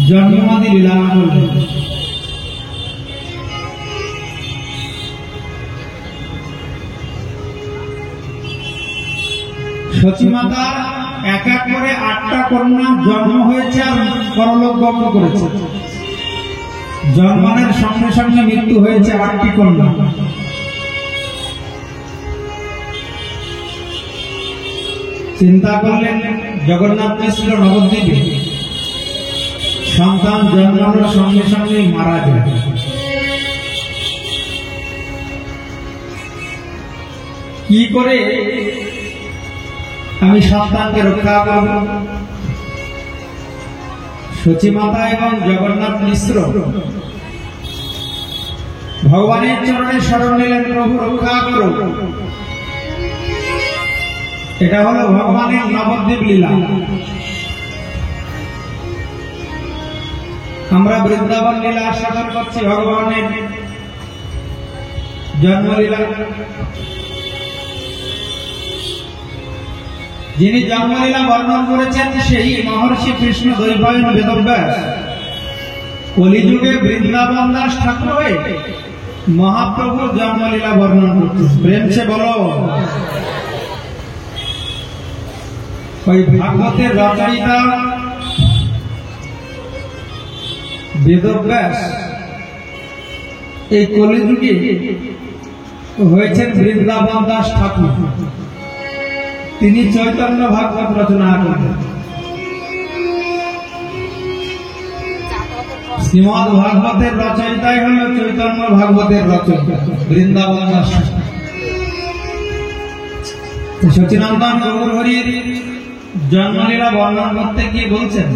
জন্মাদি লীলা বললেন। সচিমাতা এক এক করে 8টা কন্যা জন্ম হয়েছে আর পরলোক গমন করেছে। জন্মানোর সঙ্গে সঙ্গে মৃত্যু হয়েছে 8টি কন্যা। চিন্তা করলেন জগন্নাথ মিশ্র নবদ্বীপে সন্তান জন্মানোর সঙ্গে সঙ্গে মারা যায়। কি করে আমি সন্তানকে রক্ষা করব? সচিমাতা এবং জগন্নাথ মিশ্র ভগবানের চরণে শরণ নিলেন, প্রভু রক্ষা করো। এটা হলো ভগবানের নবদ্বীপ লীলা। আমরা বৃন্দাবন লীলা আস্বাদন করছি, ভগবানের জন্মলীলা। যিনি জন্মলীলা বর্ণন করেছেন সেই মহর্ষি কৃষ্ণ দ্বৈপায়ন বেদব্যাস কলিযুগে বৃন্দাবন দাস ঠাকুর হয়ে মহাপ্রভুর জন্মলীলা বর্ণন করছেন। প্রেম সে বলো। ওই ভাগবতের রচয়িতা বেদব্যাস এই কলিযুগে হয়েছেন বৃন্দাবন দাস ঠাকুর। তিনি চৈতন্য ভাগবত রচনা করেন। শ্রীমদ ভাগবতের রচয়িতাই হল চৈতন্য ভাগবতের রচয়িতা বৃন্দাবন দাস। সচিনন্দন গৌর হরির জন্মলীলা বর্ণন করতে গিয়ে বলছেন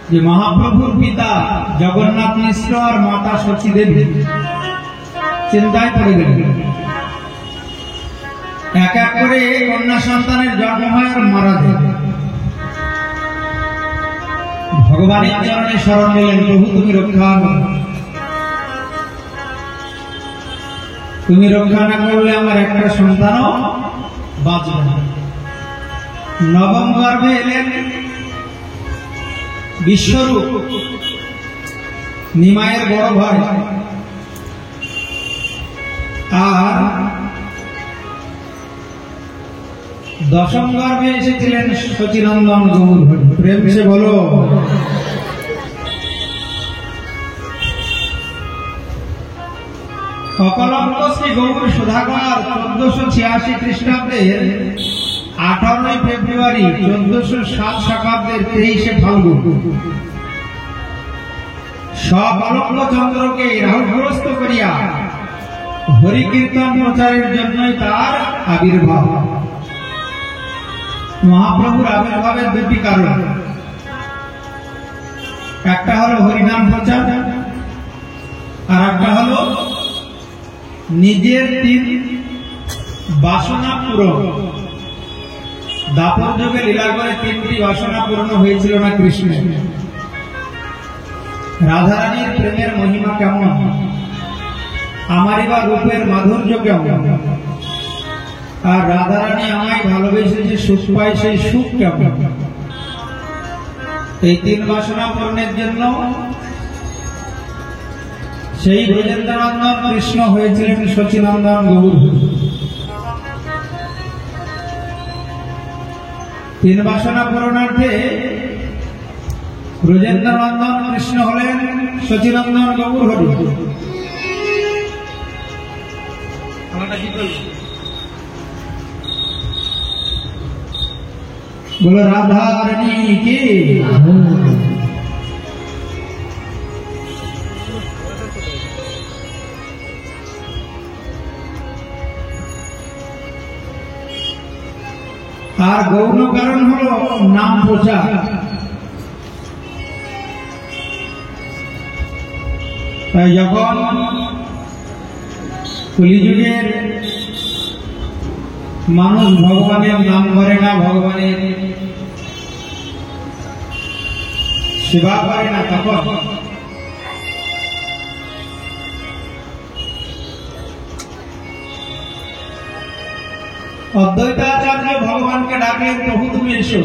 যে মহাপ্রভুর পিতা জগন্নাথ মিশ্র আর মাতা সচী দেবী চিন্তায় পড়ে গেলেন। এক এক করে কন্যা সন্তানের জন্ম হয় আর মারা যায়। ভগবানের চরণে শরণ নিলেন, প্রভু তুমি রক্ষা করো। তুমি রক্ষা না করলে আমার একটা সন্তানও বাঁচবে না। নবম গর্ভে এলেন বিশ্বরূপ, নিমায়ের বড় ভাই। আর দশম গর্ভে এসেছিলেন সচিনন্দন গৌর হরি। প্রেম সে বলো। অকলঙ্ক শ্রী গৌর সুধাকর 1486 খ্রিস্টাব্দের 18 ফেব্রুয়ারি 1407 শকাব্দের 23 ফাল্গুন সকলঙ্ক চন্দ্রকে রাহুগ্রস্ত করিয়া হরিকীর্তন প্রচারের জন্যই তার আবির্ভাব। মহাপ্রভুর আবির্ভাবের দুটি কারণ, একটা হলো হরিনাম প্রচার আর একটা হলো নিজের 3 বাসনা পূরণ। দাপর যুগে লীলা করে 3টি বাসনা পূরণ হয়েছিল না কৃষ্ণের। রাধারানীর প্রেমের মহিমা কেমন, আমারই বা রূপের মাধুর্য কেমন, আর রাধারানী আমায় ভালোবেসে যে সুখ পায় সেই সুখ কেমন। এই 3 বাসনা পূরণের জন্য সেই ব্রজেন্দ্রনন্দন কৃষ্ণ হয়েছিলেন সচিনন্দন গৌর। 3 বাসনা পূরণার্থে ব্রজেন্দ্রনন্দন কৃষ্ণ হলেন সচিনন্দন গৌর হরি। बोलो राधा रानी की। আর গৌণ কারণ হলো নাম প্রচার। তাই যখন কলিযুগের মানুষ ভগবানের নাম করে না, ভগবানের সেবা করে না, তখন অদ্বৈতাচার্য ভগবানকে ডাকলেন, প্রভু তুমি এসো।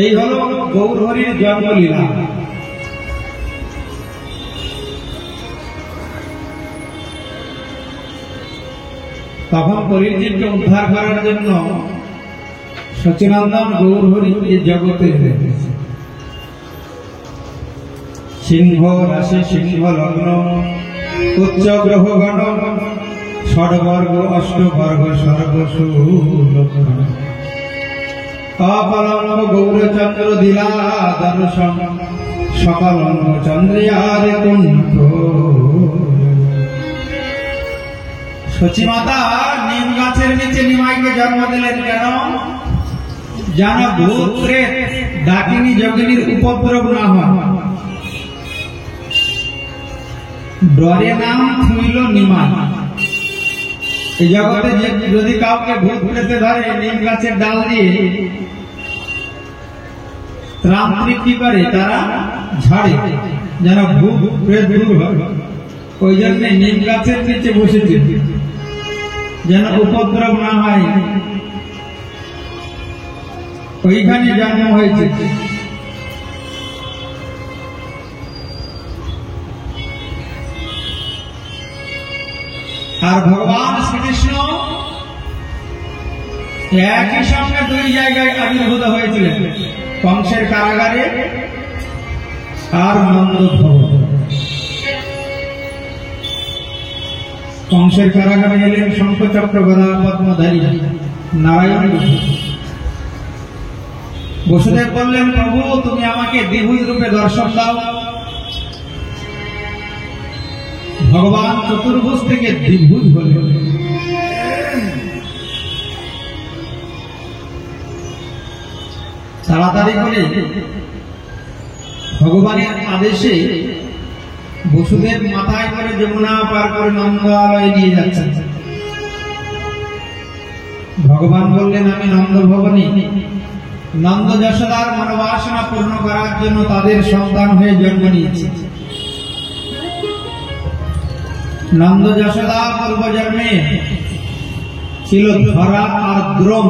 এই হলো গৌর হরির জন্মলীলা। তখন কলিযুগকে উদ্ধার করার জন্য সচিনন্দন গৌর হরি এই জগতে এসেছে। সিংহ রাশি, সিংহ লগ্ন, উচ্চ গ্রহ গণ, ষড়বর্গ অষ্টবর্গ সর্বসু অপলম্ব গৌরচন্দ্র দিলা দর্শন, সকলম্ব চন্দ্রিয়ার কুণ্ঠ। সচিমাতা নিম গাছের নিচে নিমাইকে জন্ম দিলেন কেন? যেন ভূত প্রেত ডাকিনী যোগিনীর উপদ্রব না হয়। ডরে নাম থুইল নিমাই। এই জগতে যদি কাউকে ভূত প্রেতে ধরে, নিম গাছের ডাল দিয়ে তান্ত্রিক কি করে, তারা ঝাড়ে যেন ভূত প্রেত দূর হয়। ওই জন্য নিম গাছের নিচে বসেছে যেন উপদ্রব না হয়। ওইখানে জন্ম হয়েছে। আর ভগবান শ্রীকৃষ্ণ একই সঙ্গে দুই জায়গায় আবির্ভূত হয়েছিলেন, কংসের কারাগারে আর নন্দ ভবনে। কংসের কারাগারে এলেন শঙ্খচক্র গদা পদ্মধারী নারায়ণ। বসুদেব বললেন, প্রভু তুমি আমাকে দ্বিভুজ রূপে দর্শন দাও। ভগবান চতুর্ভুজ থেকে দ্বিভুজ হলেন। তাড়াতাড়ি করে ভগবানের আদেশে বসুদেব মাথায় করে যমুনা পার করে নন্দালয়ে নিয়ে যাচ্ছেন। ভগবান বললেন, আমি নন্দ ভবনে নন্দ যশোদার মনোবাসনা পূর্ণ করার জন্য তাদের সন্তান হয়ে জন্ম নিয়েছি। নন্দ যশোদা পূর্ব জন্মে ছিল ধরা আর দ্রোণ।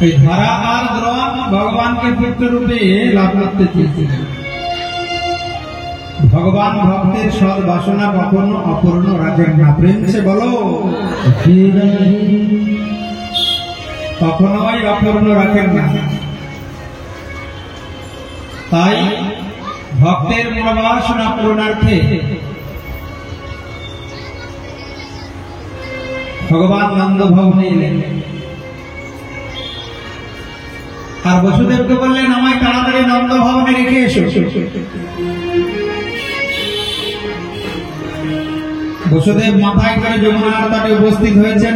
এই ধরা আর দ্রোণ ভগবানকে পুত্র রূপে লাভ করতে চেয়েছিলেন। ভগবান ভক্তের সৎ বাসনা কখনো অপূর্ণ রাখেন না। প্রেম সে বলো, কখনোই অপূর্ণ রাখেন না। তাই ভক্তের মনোবাসনা পূরণার্থে ভগবান নন্দ ভবনে এলেন। আর বসুদেবকে বললেন, আমায় তাড়াতাড়ি নন্দ ভবনে রেখে এসো। বসুদেব মাথায় করে যমুনার তটে উপস্থিত হয়েছেন।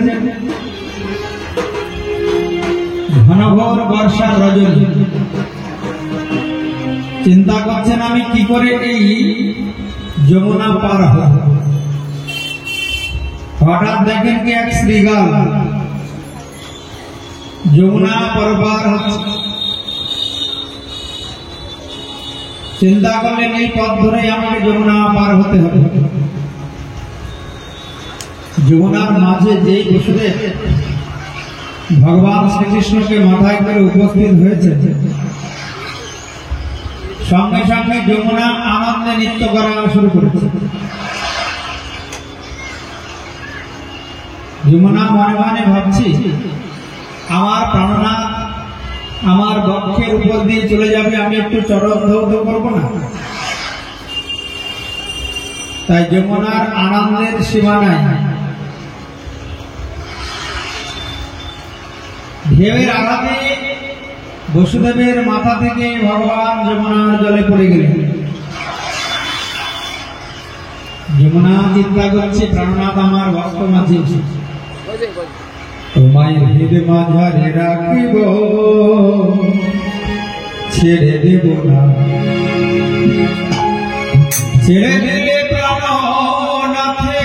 ঘনঘোর বর্ষার রজনী। চিন্তা করছেন আমি কি করে এই যমুনা পার হব। হঠাৎ দেখেন কি এক শ্রীগাল যমুনা পার হচ্ছে। চিন্তা করলেন এই পথ ধরে আমাকে যমুনা পার হতে হবে। যমুনার মাঝে যেই বসুদেব ভগবান শ্রীকৃষ্ণকে মাথায় করে উপস্থিত হয়েছে, সঙ্গে সঙ্গে যমুনা আনন্দে নৃত্য করা শুরু করেছে। যমুনা মনে মনে ভাবছি, আমার প্রাণনাথ আমার বক্ষের উপর দিয়ে চলে যাবে, আমি একটু চরধৌধ করবো না? তাই যমুনার আনন্দের সীমা নাই। ঢেউয়ের আঘাতে বসুদেবের মাথা থেকে ভগবান যমুনার জলে পড়ে গেলেন। যমুনা চিন্তা করছে, প্রাণনাথ আমার ভক্ত মাঝে তোমায় হৃদয় মাঝারে রাখিব, ছেড়ে দেব না। ছেড়ে দিলে প্রাণনাথে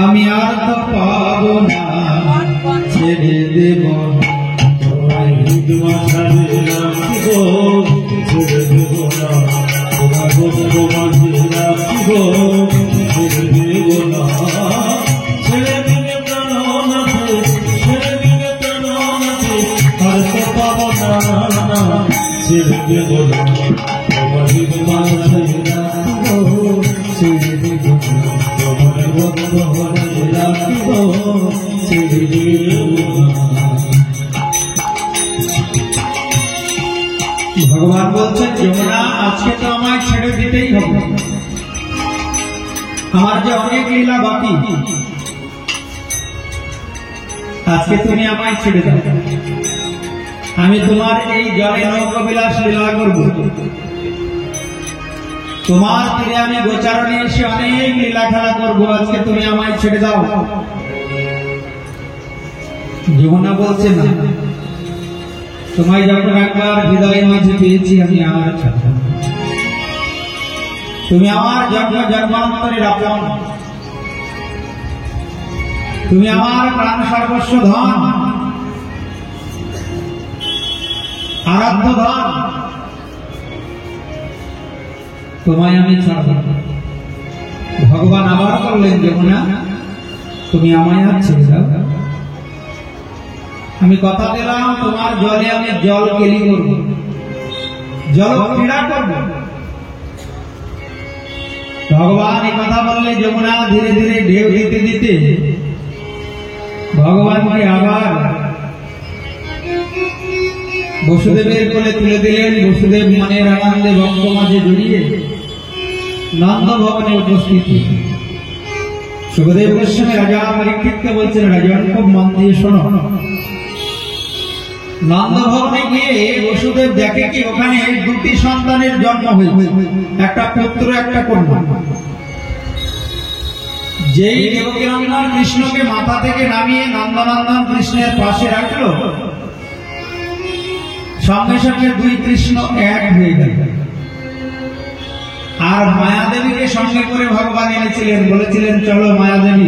আমি আর তো পাব না, ছেড়ে দেব না। তোমায় হৃদয় মাঝারে রাখিব, ছেড়ে দেব না। তোমার ভক্ত মাঝে রাখিব, ছেড়ে দেব না। ভগবান বলছেন যমুনা আজকে তো আমায় ছেড়ে দিতেই হবে, আমার যে অনেক লীলা বাকি, আজকে তুমি আমায় ছেড়ে দাও, আমি তোমার এই জলে নৌকবিলাস লীলা করব, তোমার তীরে আমি গোচারণে এসে অনেক লীলা খেলা করবো, আজকে তুমি আমায় ছেড়ে দাও। যমুনা বলছে না, তোমায় যখন একবার হৃদয়ের মাঝে পেয়েছি আমি আর ছাড়ব না, তুমি আমার জন্ম জন্মান্তরের আপন, তুমি আমার প্রাণ সর্বস্ব ধন, আরাধ্য ধন, তোমায় আমি ছাড়ব না। ভগবান আবার বললেন যমুনা তুমি আমায় আর ছেড়ে দাও, আমি কথা দিলাম তোমার জলে আমি জল কেলি করব, জল ক্রীড়া করব। ভগবান এই কথা বললে যমুনা ধীরে ধীরে ঢেউ দিতে দিতে ভগবানকে আবার বসুদেবের কোলে তুলে দিলেন। বসুদেব মনের আনন্দে ভক্ত মাঝে জড়িয়ে নন্দ ভবনে উপস্থিত। সুখদেব গোস্বামী রাজা পরীক্ষিতকে বলছেন, রাজন খুব মন দিয়ে শোনো, নন্দ ভবনে গিয়ে বসুদেব দেখে কি ওখানে দুটি সন্তানের জন্ম হয়েছে, একটা পুত্র একটা কন্যা। যেই দেবকীনন্দন কৃষ্ণকে মাথা থেকে নামিয়ে নন্দনন্দন কৃষ্ণের পাশে রাখলো, সঙ্গে সঙ্গে দুই কৃষ্ণ এক হয়ে গেল। আর মায়াদেবীকে সঙ্গে করে ভগবান এনেছিলেন, বলেছিলেন চলো মায়াদেবী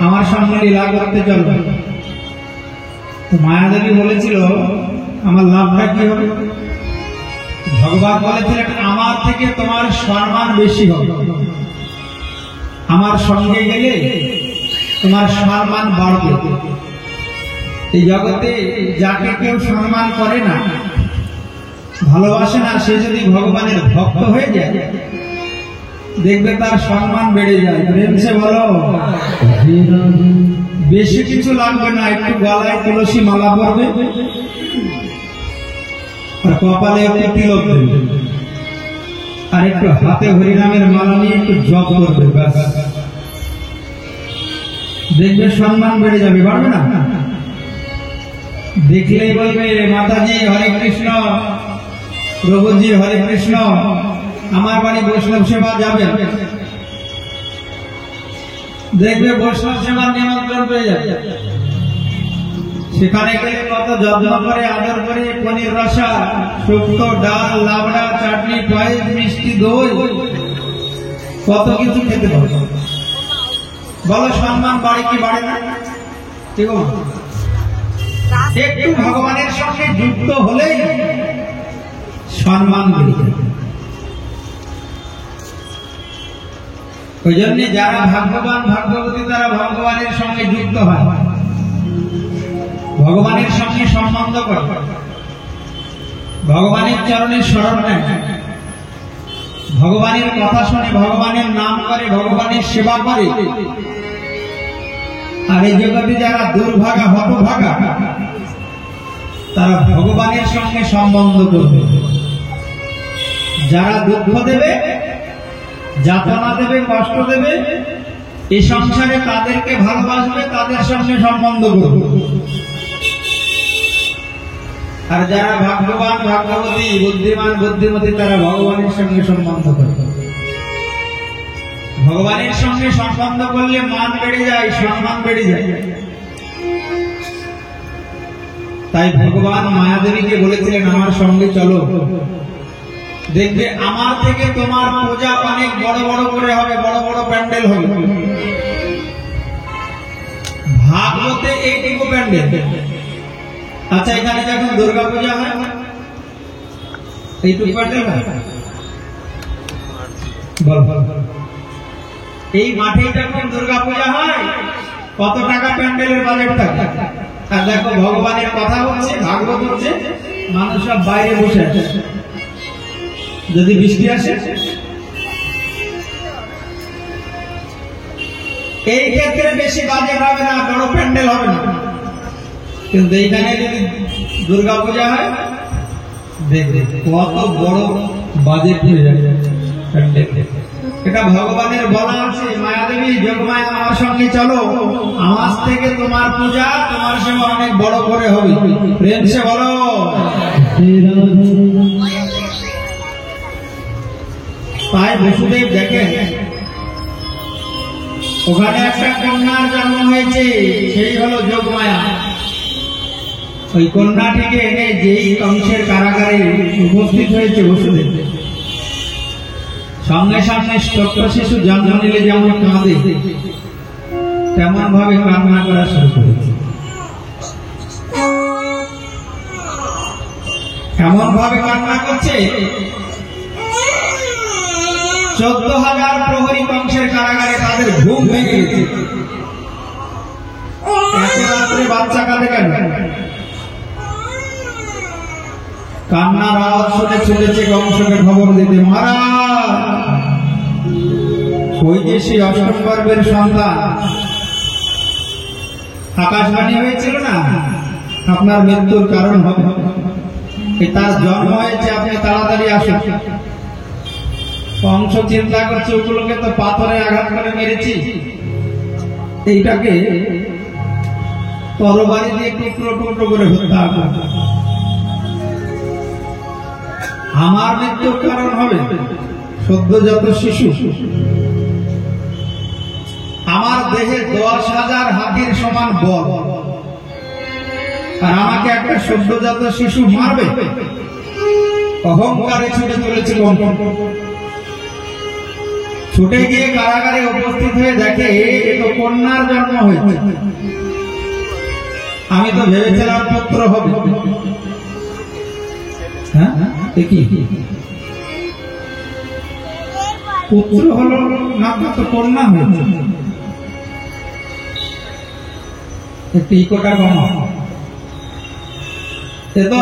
আমার সঙ্গে লীলা করতে চলো। তো মায়াদেবী বলেছিল আমার লাভটা কি হবে? ভগবান বলেছিলেন আমার থেকে তোমার সম্মান বেশি হবে, আমার সঙ্গে গেলে তোমার সম্মান বাড়বে। এই জগতে যাকে কেউ সম্মান করে না, ভালোবাসে না, সে যদি ভগবানের ভক্ত হয়ে যায় দেখবে তার সম্মান বেড়ে যায়। প্রেমসে বলো, বেশি কিছু লাগবে না, একটু গলায় তুলসী মালা পরবে আর কপালে একটু তিলক দেবে আর একটু হাতে হরিনামের মালা নিয়ে একটু জপ করবে, ব্যাস দেখবে সম্মান বেড়ে যাবে। বাড়বে না? দেখলেই বলবে মাতাজি হরে কৃষ্ণ, প্রভুজি হরে কৃষ্ণ, আমার বাড়ি বৈষ্ণব সেবা যাবে। দেখবে বৈষ্ণব সেবার নিমন্ত্রণ পেয়ে যাবে। সেখানে গেলে কত যত্ন করে আদর করে পনির রসা, শুক্তো, ডাল, লাবড়া, চাটনি, পায়েস, মিষ্টি, দই, কত কিছু খেতে পারে। বলো সম্মান বাড়ে কি বাড়ে না? ঠিক আছে, একটু ভগবানের সঙ্গে যুক্ত হলেই সম্মান বেড়ে যাবে। ওই জন্য যারা ভাগ্যবান ভাগ্যবতী তারা ভগবানের সঙ্গে যুক্ত হয়, ভগবানের সঙ্গে সম্বন্ধ করে, ভগবানের চরণে শরণ নেয়, ভগবানের কথা শুনে, ভগবানের নাম করে, ভগবানের সেবা করে। আর এই জগতে যারা দুর্ভাগা হতভাগা তারা ভগবানের সঙ্গে সম্বন্ধ করবে। যারা দুঃখ দেবে, যাতনা দেবে, কষ্ট দেবে, এই সংসারে তাদেরকে ভালোবাসবে, তাদের সঙ্গে সম্বন্ধ করবে। আর যারা ভাগ্যবান ভাগ্যবতী, বুদ্ধিমান বুদ্ধিমতী, তারা ভগবানের সঙ্গে সম্বন্ধ করবে। ভগবানের সঙ্গে সম্বন্ধ করলে মান বেড়ে যায়, সম্মান বেড়ে যায়। তাই ভগবান মায়াদেবীকে বলেছিলেন আমার সঙ্গে চলো, দেখবে আমার থেকে তোমার পূজা অনেক বড় বড় করে হবে, বড় বড় প্যান্ডেল হবে। ভাগবতে এইটুকু প্যান্ডেল। আচ্ছা, এখানে যখন দুর্গা পূজা হয় এইটুকু প্যান্ডেল হয়? বল বল। এই মাঠে যখন দুর্গা পূজা হয় কত টাকা প্যান্ডেলের বাজেট থাকে? আর দেখো ভগবানের কথা হচ্ছে, ভাগবত হচ্ছে, মানুষ সব বাইরে বসে আছে। যদি বৃষ্টি আসে এই ক্ষেত্রে বেশি বাজেট হবে না, বড় প্যান্ডেল হবে না, কিন্তু এইখানে যদি দুর্গা পূজা হয় দেখবে কত বড় বাজেট হয়ে যাবে প্যান্ডেল। এটা ভগবানের বলা আছে, মায়াদেবী যোগমায়া আমার সঙ্গে চলো, আজ থেকে তোমার পূজা তোমার সেবা অনেক বড় করে হবে। প্রেম সে বলো। তাই বসুদেব দেখেন ওখানে একটা কন্যার জন্ম হয়েছে, সেই হলো যোগমায়া। ওই কন্যাটিকে এনে যেই কংসের কারাগারে উপস্থিত হয়েছে বসুদেব, সঙ্গে সঙ্গে ছোট্ট শিশু জন্ম নিলে যেমন কাঁদে তেমন ভাবে কান্না করা শুরু করেছে। এমন ভাবে কান্না করছে 14,000 প্রহরী কংসের কারাগারে তাদের ঘুম ভেঙে গেছে। এত রাত্রে বাচ্চা কাঁদে কেন? কান্নার আওয়াজ শুনে চলেছে কংসকে খবর দিতে, মহারাজ ওই যে সেই অষ্টম গর্ভের সন্তান আকাশবাণী হয়েছিল না আপনার মৃত্যুর কারণ হবে, তার জন্ম হয়েছে, আপনি তাড়াতাড়ি আসুন। কংস চিন্তা করছে ওগুলোকে তো পাথরে আঘাত করে মেরেছি, এইটাকে তরবারি দিয়ে টুকরো টুকরো করে হত্যা করব, আমার মৃত্যুর কারণ হবে সদ্যজাত শিশু। আমার দেহে 10,000 হাতির সমান বল, আর আমাকে একটা সদ্যজাত শিশু মারবে? অহংকারে ছুটে চলেছে কংস। ছুটে গিয়ে কারাগারে উপস্থিত হয়ে দেখে তো কন্যার জন্ম হয়েছে। আমি তো ভেবেছিলাম পুত্র হবে, হ্যাঁ পুত্র হলো না, তো কন্যা হয়েছে। একটু ইকোটা কম, তো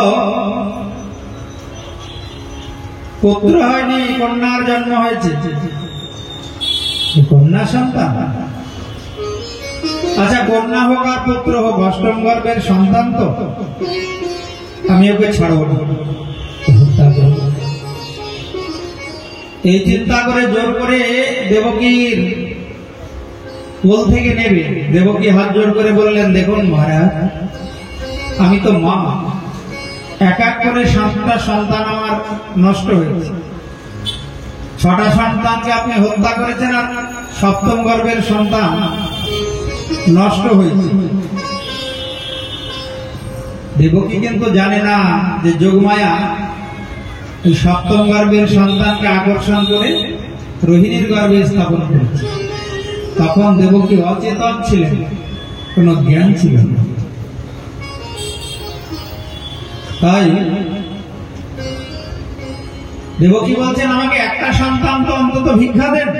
পুত্র হয়নি, কন্যার জন্ম হয়েছে, কন্যা সন্তান। আচ্ছা কন্যা হোক আর পুত্র হোক, অষ্টম গর্ভের সন্তান তো আমি ওকে ছাড়ব না। এই চিন্তা করে জোর করে দেবকীর কোল থেকে নেবে। দেবকী হাত জোর করে বললেন, দেখুন মহারাজ আমি তো মা, এক এক করে 7টা সন্তান আমার নষ্ট হয়েছে, 6টা সন্তানকে আপনি হত্যা করেছেন, আর সপ্তম গর্ভের সন্তান নষ্ট হয়েছে। দেবকী কিন্তু জানে না যে যোগমায়া এই সপ্তম গর্ভের সন্তানকে আকর্ষণ করে রোহিণীর গর্ভে স্থাপন করেছে। তখন দেবকী অচেতন ছিলেন, কোনো জ্ঞান ছিল না। তাই দেবকী বলছেন, আমাকে একটা সন্তান তো অন্তত ভিক্ষা দেন,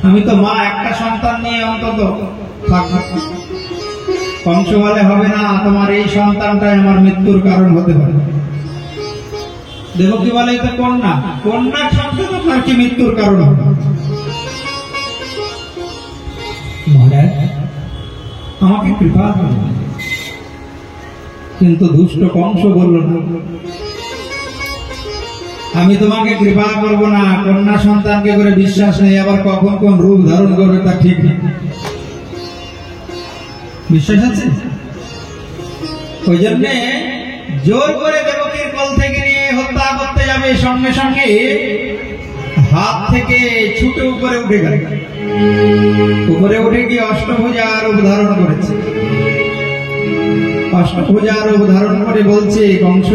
আমি তো মা, একটা সন্তান নিয়ে অন্তত থাকবো। কংস বলে, হবে না, তোমার এই সন্তানটাই আমার মৃত্যুর কারণ হতে পারে। দেবকী বলে, এটা কন্যা, কন্যার সন্তান আপনার কি মৃত্যুর কারণ হবে? মহারাজ আমাকে কৃপা করুন। কিন্তু দুষ্ট কংস বলল না, আমি তোমাকে কৃপা করব না, কন্যা সন্তানকে করে বিশ্বাস নেই, আবার কখন কোন রূপ ধারণ করবে তা ঠিক নেই। বিশ্বাস আছে? ওই জন্য জোর করে দেবকীর কোল থেকে নিয়ে হত্যা করতে যাবে, সঙ্গে সঙ্গে হাত থেকে ছুটে উপরে উঠে গেল। উপরে উঠে গিয়ে অষ্টভুজা রূপ ধারণ করেছে। অষ্টভুজা রূপ ধারণ করে বলছে, কংস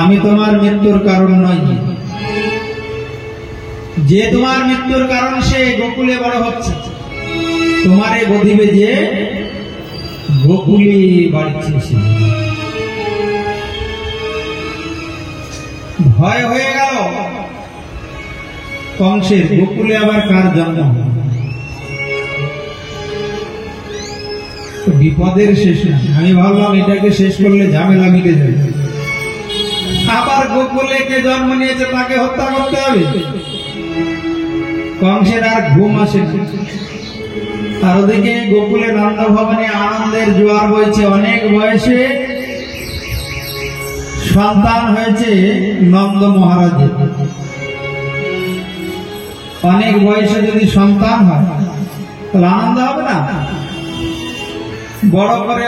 আমি তোমার মৃত্যুর কারণ নই, যে তোমার মৃত্যুর কারণ সে গোকুলে বড় হচ্ছে, তোমারে বধিবে যে গোকুলে বাড়িছে। ভয় হয়ে গেল কংসের, গোকুলে আবার কার জন্ম? বিপদের শেষ না। আমি ভাবলাম এটাকে শেষ করলে ঝামেলা মিটে যাবে, আবার গোকুলে কে জন্ম নিয়েছে তাকে হত্যা করতে হবে। কংসের আর ঘুম আসে না। আর ওদিকে গোকুলে নন্দ ভবনে আনন্দের জোয়ার বইছে। অনেক বয়সে সন্তান হয়েছে নন্দ মহারাজের। অনেক বয়সে যদি সন্তান হয় তাহলে আনন্দ হবে না? বড় করে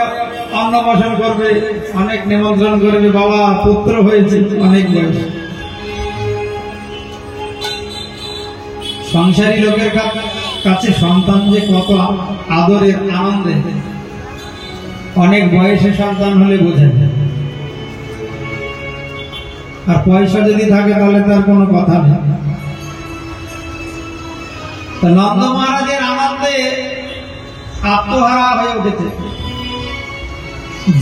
অন্নপ্রাশন করবে, অনেক নিমন্ত্রণ করবে, বাবা পুত্র হয়েছে অনেক বয়স। সংসারী লোকের কাছে সন্তান যে কত আদরের, আনন্দের, অনেক বয়সে সন্তান হলে বোঝা যায়। আর পয়সা যদি থাকে তাহলে তার কোনো কথা নেই। নন্দ মহারাজের আনন্দে আত্মহারা হয়ে উঠেছে।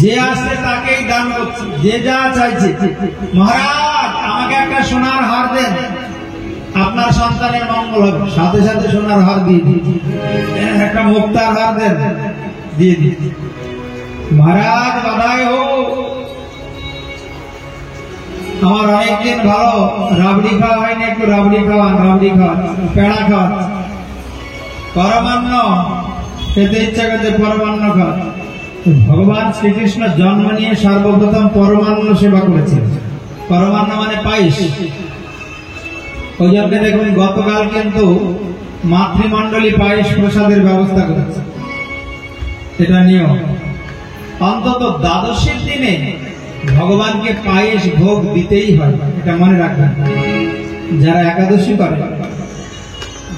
যে আসছে তাকেই দান করছে, যে যা চাইছে, মহারাজ আমাকে একটা সোনার হার দেন, আপনার সন্তানের মঙ্গল হবে। সাথে সাথে সোনার হার দিয়ে দিয়েছে। একটা মুক্তার হার দেন, দিয়ে দিয়েছে। মহারাজ বাধাই হোক, আমার অনেকদিন ভালো রাবড়ি খাওয়া হয়নি, একটু রাবড়ি খাওয়ান, রাবড়ি খাওয়ান, পেড়া খাওয়ান, পরমান্ন খেতে ইচ্ছা করছে, পরমান্ন খাওয়ান। ভগবান শ্রীকৃষ্ণ জন্ম নিয়ে সর্বপ্রথম পরমান্ন সেবা করেছেন। পরমান্ন মানে পায়েস। ওই জন্য দেখুন গতকাল কিন্তু মাতৃমণ্ডলী পায়েস প্রসাদের ব্যবস্থা করেছে। এটা নিয়ম। অন্তত দ্বাদশীর দিনে ভগবানকে পায়েস ভোগ দিতেই হয়, এটা মনে রাখবেন। যারা একাদশী করে,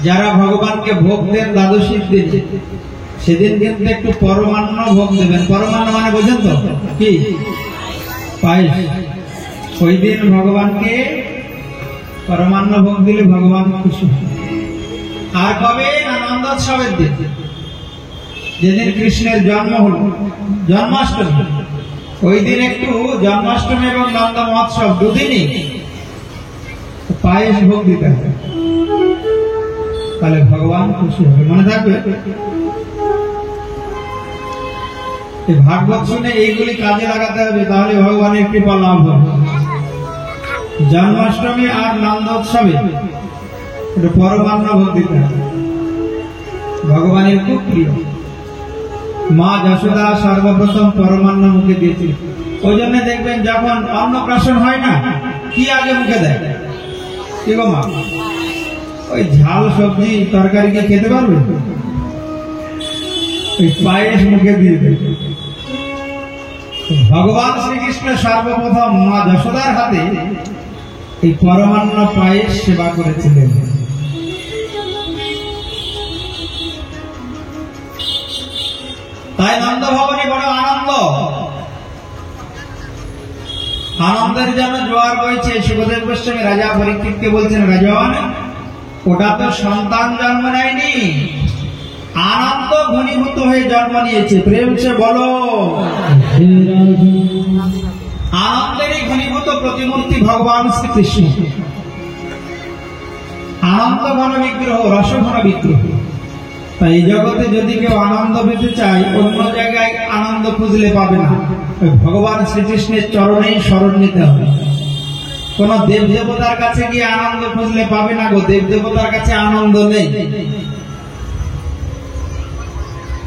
যারা ভগবানকে ভোগ দেন দ্বাদশীর দিনে, সেদিন কিন্তু একটু পরমান্ন ভোগ দেবেন। পরমান্ন মানে বোঝেন তো কি? পায়েস। ওই দিন ভগবানকে পরমান্ন ভোগ দিলে ভগবান খুশি। আর কবে না নন্দোৎসবের দিন, যেদিন কৃষ্ণের জন্ম হল, জন্মাষ্টমী, ওই দিন একটু জন্মাষ্টমী এবং নন্দ মহোৎসব দুদিনই পায়েস ভোগ দিতে হবে, তাহলে ভগবান খুশি হবে। মনে থাকবে, ভাগবত শুনে এইগুলি কাজে লাগাতে হবে, তাহলে ভগবানের কৃপা লাভ হবে। জন্মাষ্টমী আর নন্দোৎসবে পরমান্ন ভোগ দিতে হবে, ভগবানের খুব প্রিয়। মা যশোদা সর্বপ্রথম পরমান্ন মুখে দিয়েছিল। ওই জন্য দেখবেন যখন অন্নপ্রাশন হয় না, কি আগে মুখে দেয়? কি গো মা, ওই ঝাল সবজি তরকারি কে খেতে পারবে? ওই পায়েস মুখে দিয়ে দেবে। ভগবান শ্রীকৃষ্ণ সর্বপ্রথম মা যশোদার হাতে এই পরমান্ন পায়েস সেবা করেছিলেন। তাই নন্দ ভবনে বড় আনন্দ, আনন্দের জন্য জোয়ার বইছে। সুখদেব গোস্বামী রাজা পরীক্ষিতকে বলছেন, রাজন, ওটা তো সন্তান জন্ম নেয়নি, আনন্দ ঘনীভূত হয়ে জন্ম নিয়েছে। প্রেম সে বলো, আনন্দেরই ঘনীভূত প্রতিমূর্তি ভগবান শ্রীকৃষ্ণ। আনন্দ ঘন বিগ্রহ, রস ঘন বিগ্রহ। তাই এই জগতে যদি কেউ আনন্দ পেতে চায়, অন্য জায়গায় আনন্দ খুঁজলে পাবে না, ভগবান শ্রীকৃষ্ণের চরণেই শরণ নিতে হবে। কোন দেব দেবতার কাছে গিয়ে আনন্দ খুঁজলে পাবে না গো, দেব দেবতার কাছে আনন্দ নেই।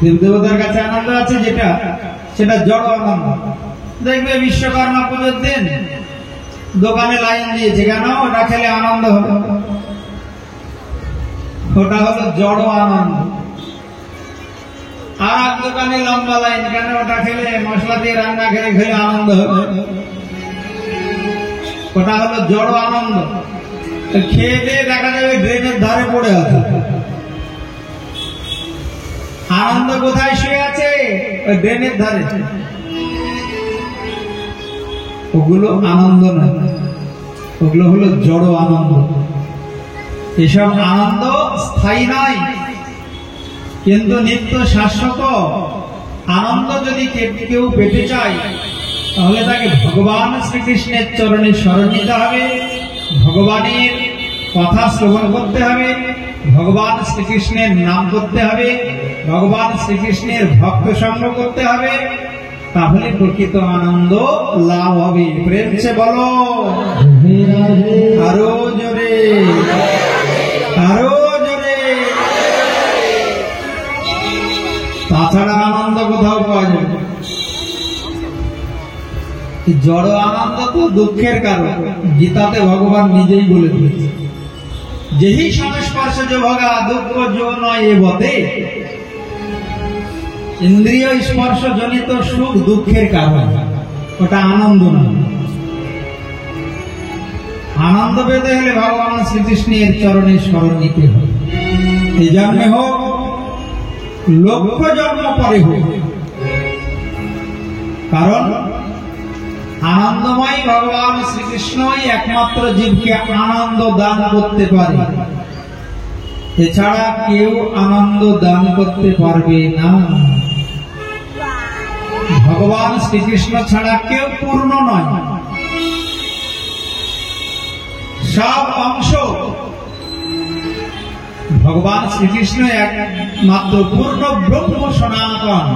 দেব দেবতার কাছে আনন্দ আছে যেটা, সেটা জড় আনন্দ। দেখবে বিশ্বকর্মা পুজোর দিন দোকানে লাইন দিয়েছে, কেন? ওটা খেলে আনন্দ হবে। ওটা হলো জড় আনন্দ। আর এক দোকানে লম্বা লাইন, কেন? ওটা খেলে মশলা দিয়ে রান্না করে খেলে আনন্দ হবে। ওটা হলো জড় আনন্দ। খেয়ে দিয়ে দেখা যাবে ড্রেনের ধারে পড়ে আছে। আনন্দ কোথায় শুয়ে আছে? ওই ড্রেনের ধারে। ওগুলো আনন্দ না, ওগুলো হলো জড় আনন্দ। এসব আনন্দ স্থায়ী নয়, কিন্তু নিত্য শাশ্বত। আনন্দ যদি কেউ পেতে চায়, তাহলে তাকে ভগবান শ্রীকৃষ্ণের চরণে শরণ নিতে হবে, ভগবানের কথা শ্রবণ করতে হবে, ভগবান শ্রীকৃষ্ণের নাম করতে হবে, ভগবান শ্রীকৃষ্ণের ভক্ত সঙ্গ করতে হবে, তাহলে প্রকৃত আনন্দ লাভ হবে। প্রেম সে বলো, আরো জোরে, আরো জোরে। তাছাড়া আনন্দ কোথাও পাওয়া যাবে? জড় আনন্দ তো দুঃখের কারণ। গীতাতে ভগবান নিজেই বলে দিয়েছে, যেহি সংস্পর্শ যে ভগা দুঃখ যো নয় এ বতে। ইন্দ্রিয় স্পর্শ জনিত সুখ দুঃখের কারণ, ওটা আনন্দ না। আনন্দ পেতে হলে ভগবান শ্রীকৃষ্ণের চরণে স্মরণ নিতে হবে। এই জন্মে হোক, লক্ষ জন্ম পরে হোক, কারণ আনন্দময় ভগবান শ্রীকৃষ্ণই একমাত্র জীবকে আনন্দ দান করতে পারে, এছাড়া কেউ আনন্দ দান করতে পারবে না। ভগবান শ্রীকৃষ্ণ ছাড়া কেউ পূর্ণ নয়। সব অংশ ভগবান শ্রীকৃষ্ণ একমাত্র পূর্ণ ব্রহ্ম সনাতন।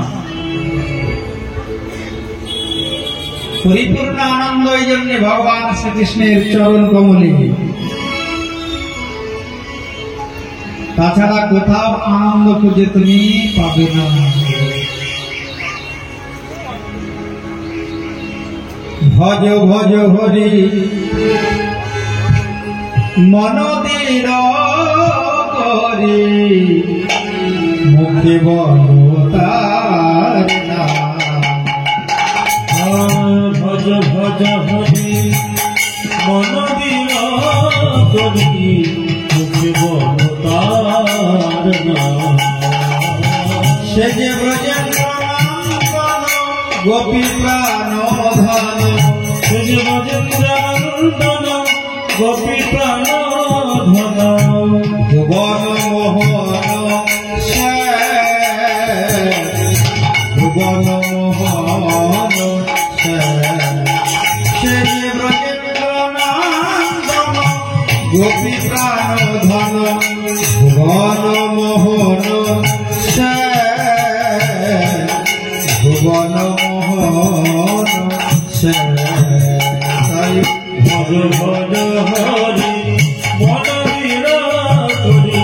পরিপূর্ণ আনন্দ এই জন্য ভগবান শ্রীকৃষ্ণের চরণ কমলে। তাছাড়া কোথাও আনন্দ খুঁজে তুমি পাবে না। ভজ ভজ হরি মন দৃঢ় করে, মুখে বলো তার নাম। ভজ ভজ হরি মন দৃঢ় করি, মুখে বলো তার নাম। সে যে ব্রজেন্দ্র নন্দন গোপী প্রাণ ধন, সে যে ব্রজেন্দ্র নন্দন গোপী প্রাণ ধন। ভুবন মোহন সে, ভুবন মোহন সে, সে যে ব্রজেন্দ্র নন্দন গোপী প্রাণ ধন। ভুবন মোহন সে, ভুবন মোহন সে। ভজ ভজ হরি মন দৃঢ় করি,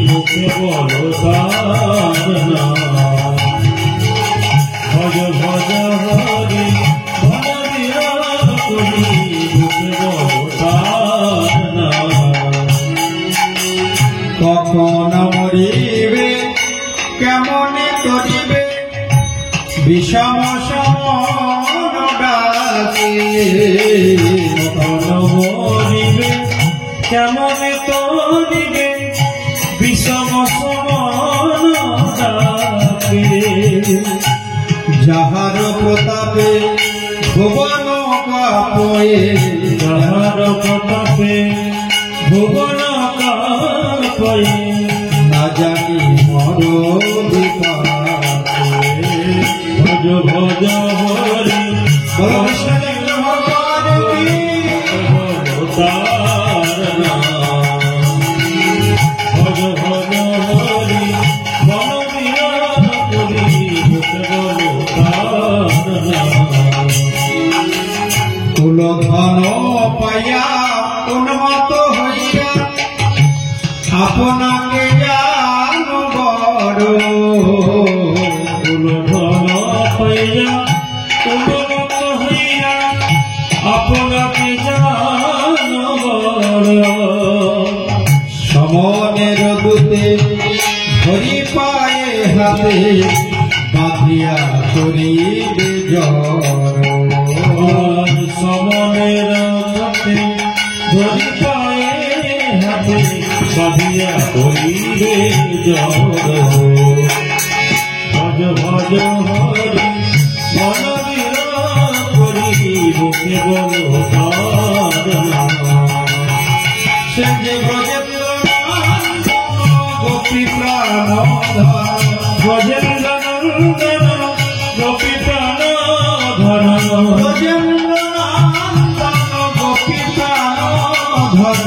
মুখে বলো তার নাম। ভজ ভজ হরি মন দৃঢ় করি, মুখে বলো তার নাম। কখন মরিবে কেমনে করিবে বিষম সমন ডাকে। কখন মরিবে কেমনে তরিবে বিষম সমন ডাকে। যাহার প্রতাপে ভুবন কাপয়ে, যাহার প্রতাপে ভুবন কাঁপয়ে, না জানি মর বিপাকে। ভজ ভজ হরি বলো কৃষ্ণদেব ভগবান কি। বলো তার নাম। ভজ ভজ হরি মন দৃঢ় করি, মুখে বলো তার নাম। কুল ধন পাইয়া উন্মত হইয়া আপনাকে জানো বড়। কুল ধন পাইয়া উন্নত হইয়া আপনাকে জানো বড়। সমনের দূতে ধরি পায়ে হাতে বাঁধিয়া করিবে জড়। সমনের হাতে ধরি পায়ে হাতে বাঁধিয়া করিবে জড়। ভজ ভজ হরি মন দৃঢ় করি, মুখে বলো তার নাম। সে যে ব্রজেন্দ্র নন্দন গোপী প্রাণ ধন। ব্রজেন্দ্র নন্দন গোপী প্রাণ ধন। ব্রজেন্দ্র নন্দন গোপী প্রাণ ধন।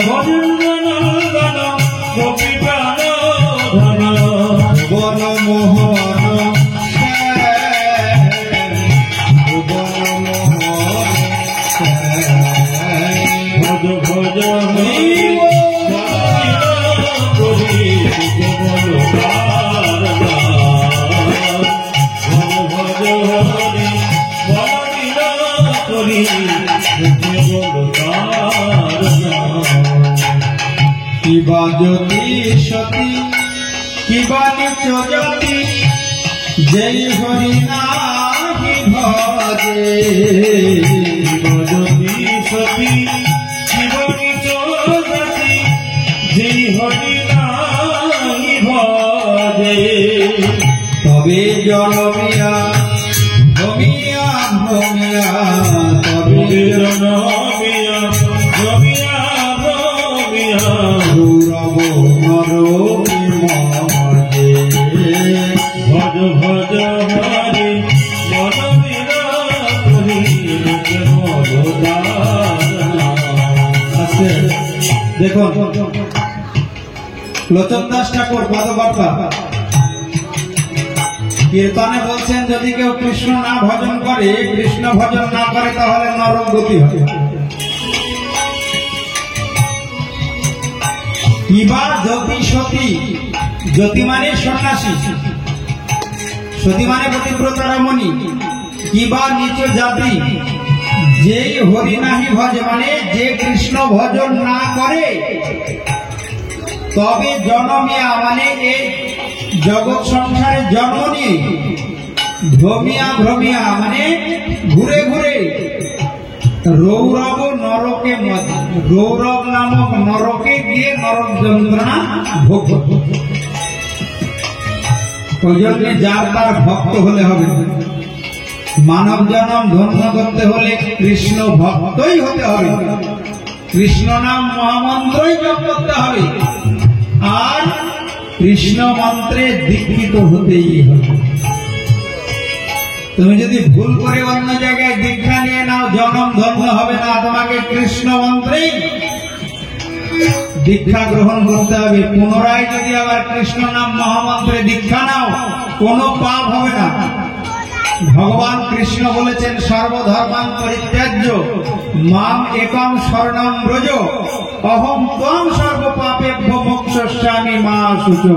ব্রজেন্দ্র নন্দন গোপী প্রাণ ধন। ভুবন মোহন সে, ভুবন মোহন সে। ভজ ভজ হরি মন দৃঢ় করি, মুখে বলো তার নাম। কিবা নিচ জাতি যেই হরি নাহি ভজে যদি সতী জীবনী চোজাতি যেই হরি নাহি ভজে তবে জনমিয়া ভমিয়া ভমিয়া তবে রমিয়া রমিয়া রমিয়া গৌরব নরকে মজে ভজ ভজ হরি মন বিরারি আচ্ছা দেখুন লোচন দাস ঠাকুর পদকর্তা কীর্তনে বলছেন যদি কেউ কৃষ্ণ না ভজন করে, কৃষ্ণ ভজন না করে তাহলে নরক গতি হবে। কিবা জ্যোতি সতী, জ্যোতি মানে সন্ন্যাসী, সতী মানে পতিব্রতা রমণী, কিবা নিচ জাতি যেই হরি নাহি ভজে মানে যে কৃষ্ণ ভজন না করে, তবে জনমিয়া মানে এই জগৎ সংসারে জন্ম নিয়ে, ভ্রমিয়া ভ্রমিয়া মানে ঘুরে ঘুরে, রৌরব নরকে মজে, রৌরব নামক নরকে গিয়ে নরক যন্ত্রণা ভোগ করবে। ওই জন্য যার তার ভক্ত হলে হবে, মানব জন্ম ধন্য করতে হলে কৃষ্ণ ভক্তই হতে হবে, কৃষ্ণ নাম মহামন্ত্রই জপ করতে হবে, আর কৃষ্ণ মন্ত্রে দীক্ষিত হতেই হবে। তুমি যদি ভুল করে অন্য জায়গায় দীক্ষা নিয়ে নাও, জন্ম ধন্য হবে না, তোমাকে কৃষ্ণ মন্ত্রেই দীক্ষা গ্রহণ করতে হবে। পুনরায় যদি আবার কৃষ্ণ নাম মহামন্ত্রে দীক্ষা নাও, কোনো পাপ হবে না। ভগবান কৃষ্ণ বলেছেন সর্বধর্মাং পরিত্যাজ্য মাম একম শরণং ব্রজ অহম ত্বং সর্ব পাপেভ্যো মোক্ষয়িষ্যামি মা শুচো।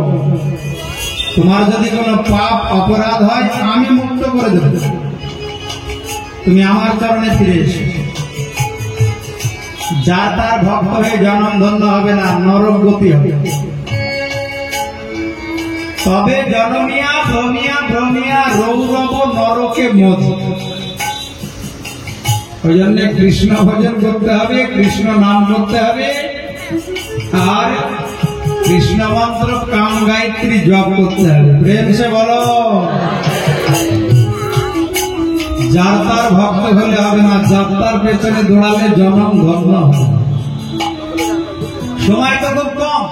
তোমার যদি কোনো পাপ অপরাধ হয় আমি মুক্ত করে দেব, তুমি আমার চরণে ফিরে এসো। যা তার ভক্ত হয়ে জনম ধন্য হবে না, নরক গতি হবে। তবে জনমিয়া ভ্রমিয়া ভ্রমিয়া রৌরব নরকে মজে। ওই জন্য কৃষ্ণ ভজন করতে হবে, কৃষ্ণ নাম করতে হবে, আর কৃষ্ণ মন্ত্র কাম গায়ত্রী জপ করতে হবে। প্রেম সে বলো, যার তার ভক্ত হলে হবে না, যার তার পেছনে দৌড়ালে জনম ধন্য হবে। সময় তো খুব কম,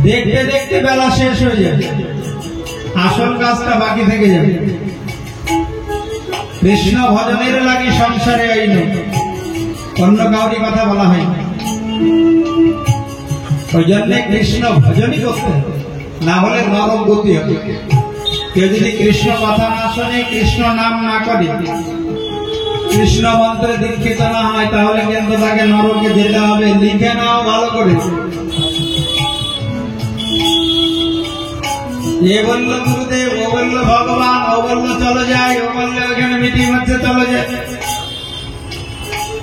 দেখতে দেখতে বেলা শেষ হয়ে যাবে, আসল কাজটা বাকি থেকে যাবে। কৃষ্ণ ভজনের লাগে সংসারে আইন, অন্য কাউরি কথা বলা হয়। ওই জন্য কৃষ্ণ ভজনই করতে হবে, না হলে নরক গতি হবে। কেউ যদি কৃষ্ণ কথা না শোনে, কৃষ্ণ নাম না করে, কৃষ্ণ মন্ত্রে দীক্ষিত না হয়, তাহলে কিন্তু তাকে নরকে যেতে হবে। লিখে নাও ভালো করে। এ বললো গুরুদেব, ও বললো ভগবান, ও বললো চলো যাই, ও বললো ওখানে মিটিং হচ্ছে চলো যাই,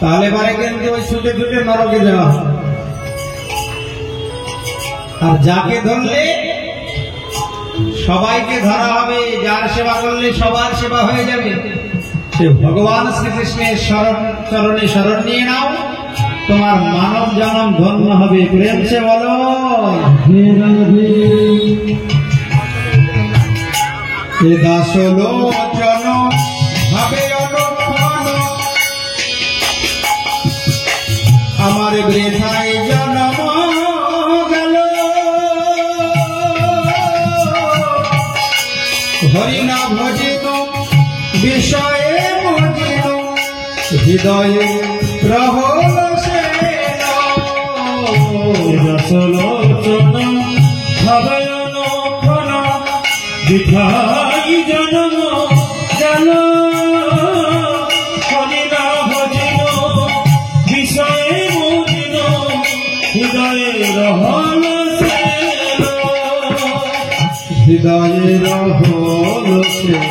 তাহলে পরে কিন্তু ওই ছুটে ছুটে নরকে যাওয়া। আর যাকে ধরলে সবাইকে ধরা হবে, যার সেবা করলে সবার সেবা হয়ে যাবে, সে ভগবান শ্রীকৃষ্ণের চরণে শরণ নিয়ে নাও, তোমার মানব জন্ম ধন্য হবে। প্রেম সে বলো, দাসলোচন ভাবে অনুক্ষণ আমার বৃথায় জন্ম গেল, হরিনা ভজিত বিষয়ে মজিত হৃদয়ে প্রহল সেন। দাসলোচন ভাবে অনুক্ষণ বৃথায় জন্ম গেল, হরিনা ভজিত বিষয়ে মজিত হৃদয়ে রহল সেন। হৃদয়ে রহল সেন।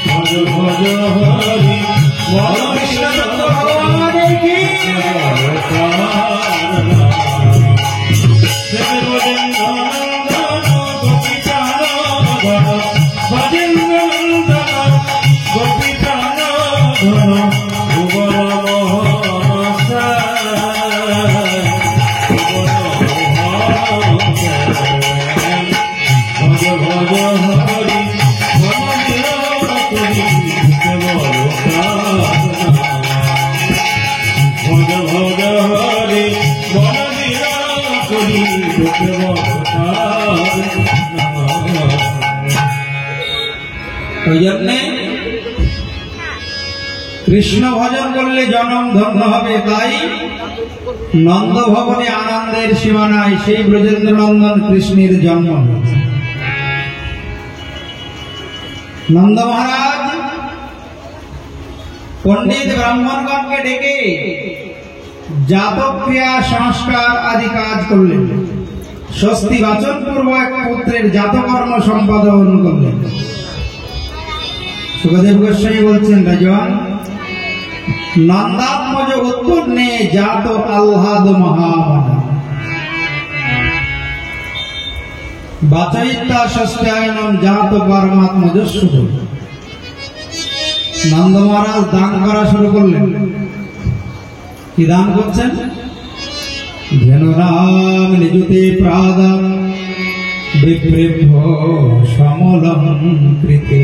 ভজ ভজ হরি বল কৃষ্ণ ভগবানের কি। বলেন ওই জন্যে কৃষ্ণ ভজন করলে জনম ধন্য হবে। তাই নন্দ ভবনে আনন্দের সীমা নাই, সেই ব্রজেন্দ্র নন্দন কৃষ্ণের জন্ম। নন্দ মহারাজ পণ্ডিত ব্রাহ্মণগণকে ডেকে জাতক ক্রিয়া সংস্কার আদি কাজ করলেন। স্বস্তি বাচন পূর্বক পুত্রের জাতকর্ম সম্পাদন করলেন। সুখদেব গোস্বামী বলছেন, রাজন নন্দাত্মজ উত্তর নে জাত আহ্লাদ মহামনা বাচয়িতা ষষ্ঠায়নম জাত পরমাত্মজ শুভ। নন্দ মহারাজ দান করা শুরু করলেন। কি দান করছেন? ধেনুরাম নিযুতে প্রাদম বিপ্রেভ্য সমলম কৃতে।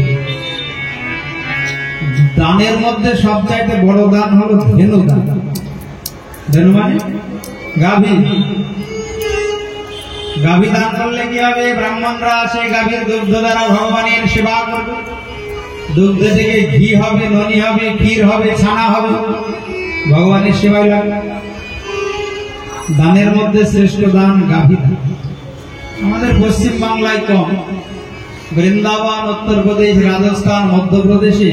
দানের মধ্যে সবচাইতে বড় দান হলো ধেনু দান। ধেনু মানে গাভী। গাভী দান করলে কি হবে? ব্রাহ্মণরা সেই গাভীর দুগ্ধ দ্বারা ভগবানের সেবা করবে। দুগ্ধ থেকে ঘি হবে, ননি হবে, ক্ষীর হবে, ছানা হবে, ভগবানের সেবায় লাগবে। দানের মধ্যে শ্রেষ্ঠ দান গাভী দান। আমাদের পশ্চিম বাংলায় কম, বৃন্দাবন, উত্তরপ্রদেশ, রাজস্থান, মধ্যপ্রদেশে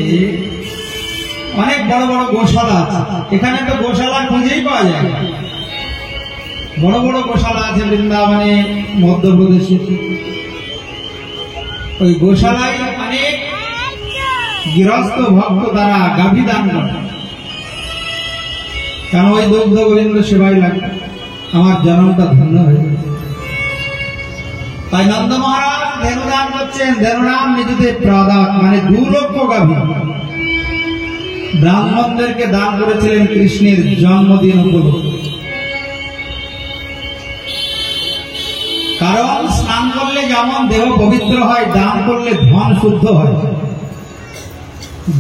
অনেক বড় বড় গোশালা আছে। এখানে তো গোশালা খুঁজেই পাওয়া যায়। বড় বড় গোশালা আছে বৃন্দাবনে, মধ্যপ্রদেশে। ওই গোশালায় অনেক গৃহস্থ ভক্ত দ্বারা গাভী দান করে, কেন ওই দুগ্ধ গোবিন্দ সেবাই লাগে, আমার জন্মটা ধন্য হয়ে যাবে। তাই নন্দ মহারাজ ধেনু দান করছেন। ধেনুরাম নিজেতে প্রাদাত মানে 2 লক্ষ গাভী ব্রাহ্মণদেরকে দান করেছিলেন কৃষ্ণের জন্মদিন উপলক্ষে। কারণ স্নান করলে যেমন দেহ পবিত্র হয়, দান করলে ধন শুদ্ধ হয়।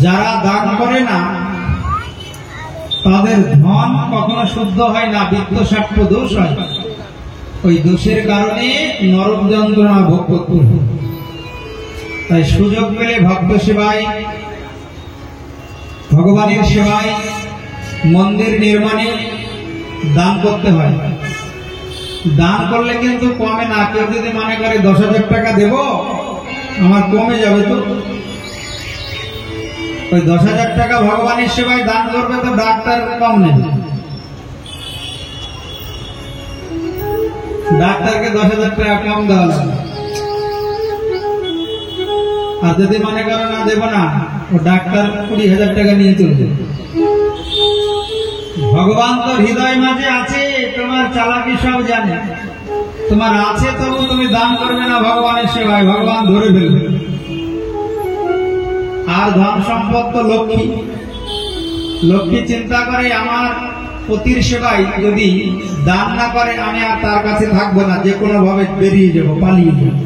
যারা দান করে না তাদের ধন কখনো শুদ্ধ হয় না, বিত্তশাক্ত দোষ হয়। ওই দোষের কারণে নরক যন্ত্রণা ভোগ করতে হয়। তাই সুযোগ পেলে ভক্ত সেবায়, ভগবানের সেবায়, মন্দির নির্মাণে দান করতে হয়। দান করলে কিন্তু কমে না। কেউ যদি মনে করে 10,000 টাকা দেব, আমার কমে যাবে, তো ওই 10,000 টাকা ভগবানের সেবায় দান করবে তো ডাক্তার কম নেবে। ডাক্তারকে 10,000 টাকা কম দেওয়া লাগবে। আর যদি মনে করো না দেব না, ও ডাক্তার 20,000 টাকা নিয়ে চলবে। ভগবান তো হৃদয় মাঝে আছে, তোমার চালাকি সব জানে। তোমার আছে তবু তুমি দান করবে না ভগবানের সেবায়, ভগবান ধরে ফেলবে। আর ধন সম্পদ তো লক্ষ্মী। লক্ষ্মী চিন্তা করে আমার পতির সেবায় যদি দান না করে আমি আর তার কাছে থাকবো না, যে কোনো ভাবে বেরিয়ে যাবো, পালিয়ে যাবো।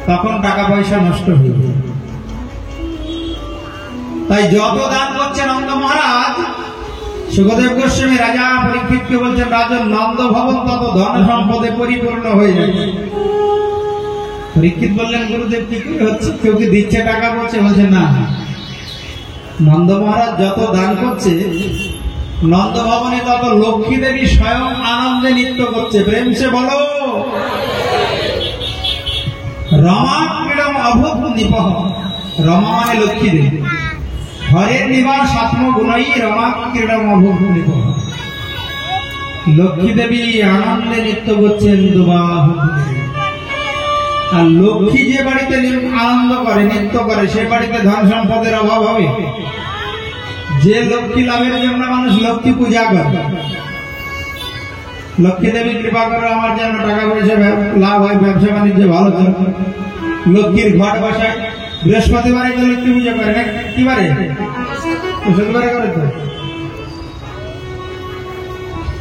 তখন টাকা পয়সা নষ্ট হয়ে যাবে। তাই যত দান করছে নন্দ মহারাজ, সুখদেব গোস্বামী রাজা পরীক্ষিতকে বলছেন, রাজন নন্দ ভবন তত ধন সম্পদে পরিপূর্ণ হয়ে যাবে। পরীক্ষিত বললেন, গুরুদেব কি করে হচ্ছে? কেউ কি দিচ্ছে টাকা? বলছে না। নন্দ মহারাজ যত দান করছে নন্দ ভবনে তত লক্ষ্মী দেবী স্বয়ং আনন্দে নৃত্য করছে। প্রেম সে বলো রমা ক্রীড়ম অভূত নিপহ। রমা মানে লক্ষ্মী দেবী। হরের নিবাস আত্মগুণই রমা ক্রীড়ম অভূত নিপহ। লক্ষ্মী দেবী আনন্দে নৃত্য করছেন দুবাহ। আর লক্ষ্মী যে বাড়িতে আনন্দ করে, নৃত্য করে, সে বাড়িতে ধন সম্পদের অভাব হবে। যে লক্ষ্মী লাভের জন্য মানুষ লক্ষ্মী পূজা করে, লক্ষ্মী দেবী কৃপা করে আমার যেন টাকা পয়সা লাভ হয়, ব্যবসা বাণিজ্য ভালো চলে। লক্ষ্মীর ঘট বসায়, বৃহস্পতিবারে যে লক্ষ্মী পুজো করে না, কি বারে? বৃহস্পতিবারে করে তো।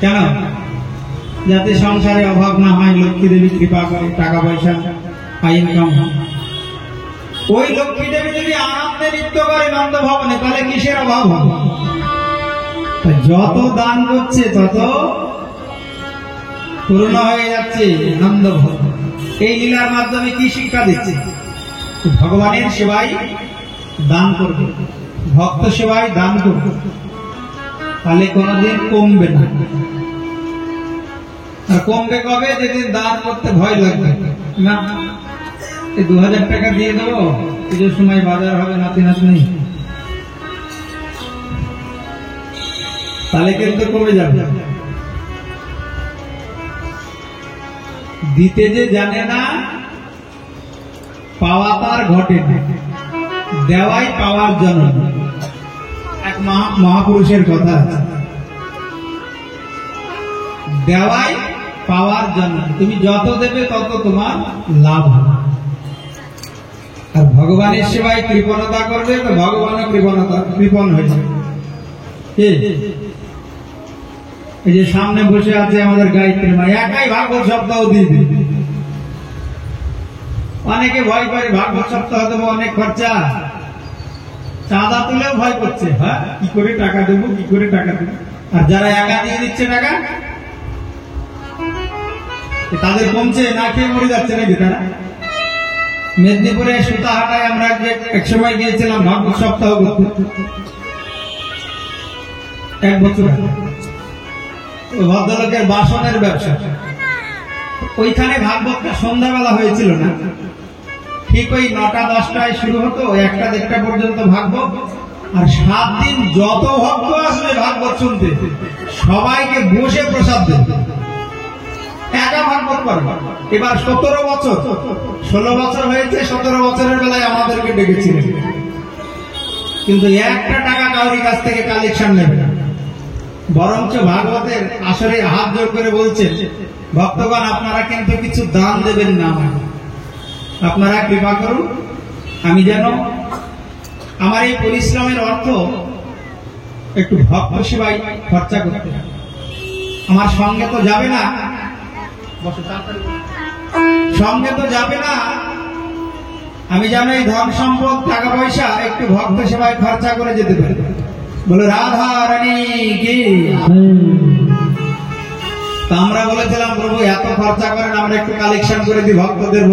কেন? যাতে সংসারে অভাব না হয়, লক্ষ্মী দেবী কৃপা করে টাকা পয়সা ইনকাম হয়। ওই লক্ষ্মী দেবী যদি আনন্দে নৃত্য করে নন্দ ভবনে, তাহলে কিসের অভাব হবে? যত দান করছে তত পূর্ণ হয়ে যাচ্ছে নন্দ ভবন। এই লীলার মাধ্যমে কি শিক্ষা দিচ্ছে? ভগবানের সেবায় দান করবে, ভক্ত সেবায় দান করবে, তাহলে কোনদিন কমবে না। আর কমবে কবে? যেদিন দান করতে ভয় লাগবে না। 2000 টাকা দিয়ে দেবো, পুজোর সময় বাজার হবে নাতি নাতনি, তাহলে কিন্তু কমে যাবে। দিতে যে জানে না, পাওয়া তার ঘটে না, দেওয়াই পাওয়ার জন্য। এক মহাপুরুষের কথা আছে, দেওয়াই পাওয়ার জন্য। তুমি যত দেবে তত তোমার লাভ হবে। আর ভগবানের সেবায় কৃপণতা করবে তো ভগবানও কৃপণ হয়ে যাবে। এই যে সামনে বসে আছে আমাদের গায়ত্রী মা, একাই ভাগবত সপ্তাহ দিয়ে দিবে। অনেকে ভয় করে, ভাগবত সপ্তাহ দেবো অনেক খরচা, চাঁদা তুলেও ভয় করছে, হ্যাঁ কি করে টাকা দেবো, কি করে টাকা দেবো। আর যারা একা দিয়ে দিচ্ছে টাকা, তাদের কমছে না, খেয়ে মরে যাচ্ছে নাকি তারা? মেদিনীপুরে সুতাহাটায় আমরা এক সময় গিয়েছিলাম ভাগবত সপ্তাহ করতে, 1 বছর। ভদ্রলোকের বাসনের ব্যবসা, ওইখানে ভাগবতটা সন্ধ্যাবেলা হয়েছিল না, ঠিক ওই 9টা-10টায় শুরু হতো, 1টা-1:30 পর্যন্ত ভাগবত। আর 7 দিন যত ভক্ত আসবে ভাগবত শুনতে, সবাইকে বসে প্রসাদ দেবে, একা ভাগবত করবে। এবার 16 বছর 16 বছর হয়েছে, 17 বছরের বেলায় আমাদেরকে ডেকেছিলেন, কিন্তু 1টা টাকা কাউরি কাছ থেকে কালেকশন নেবে না। বরঞ্চ ভাগবতের আসরে হাত জোর করে বলছেন, ভক্তগণ আপনারা কিন্তু কিছু দান দেবেন না, আপনারা কৃপা করুন, আমি যেন আমার এই পরিশ্রমের অর্থ একটু ভক্ত সেবায় খরচা করতে। আমার সঙ্গে তো যাবে না, সঙ্গে তো যাবে না, আমি যেন এই ধন সম্পদ টাকা পয়সা একটু ভক্ত সেবায় খরচা করে যেতে পারি। বলে রাধা রানী কি? আমরা বলেছিলাম প্রভু এত খরচা করেন, আমরা একটু কালেকশন করে দিই ভক্তদের।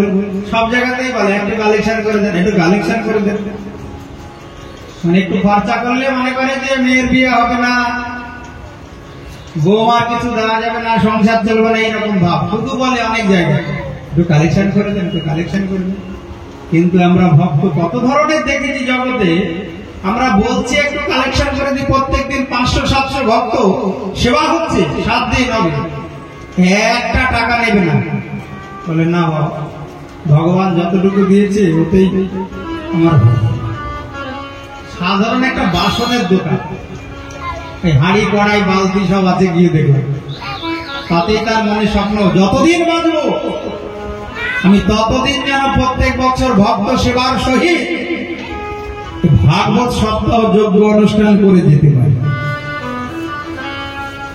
সব জায়গাতেই বলে একটু কালেকশন করে দেন, একটু কালেকশন করে দেন। মানে একটু খরচা করলে মনে করে যে মেয়ের বিয়ে হবে না, বৌমার কিছু দেওয়া যাবে না, সংসার চলবে না, এইরকম ভাব শুধু বলে অনেক জায়গায়, একটু কালেকশন করে দেন, একটু কালেকশন করে দেন। কিন্তু আমরা ভক্ত কত ধরনের দেখেছি জগতে, আমরা বলছি একটু কালেকশন করে দিই, প্রত্যেকদিন 500-700 ভক্ত সেবা হচ্ছে, 7 দিন হবে, 1টা টাকা নেবে না। বলে না বাবা, ভগবান যতটুকু দিয়েছে ওতেই আমার। সাধারণ একটা বাসনের দোকান, এই হাঁড়ি কড়াই বালতি সব আছে, গিয়ে দেখো, তাতেই তার মনে স্বপ্ন, যতদিন বাঁচবো আমি ততদিন যেন প্রত্যেক বছর ভক্ত সেবার সহিত ভাগবত সপ্তাহ যজ্ঞ অনুষ্ঠান করে যেতে পারি।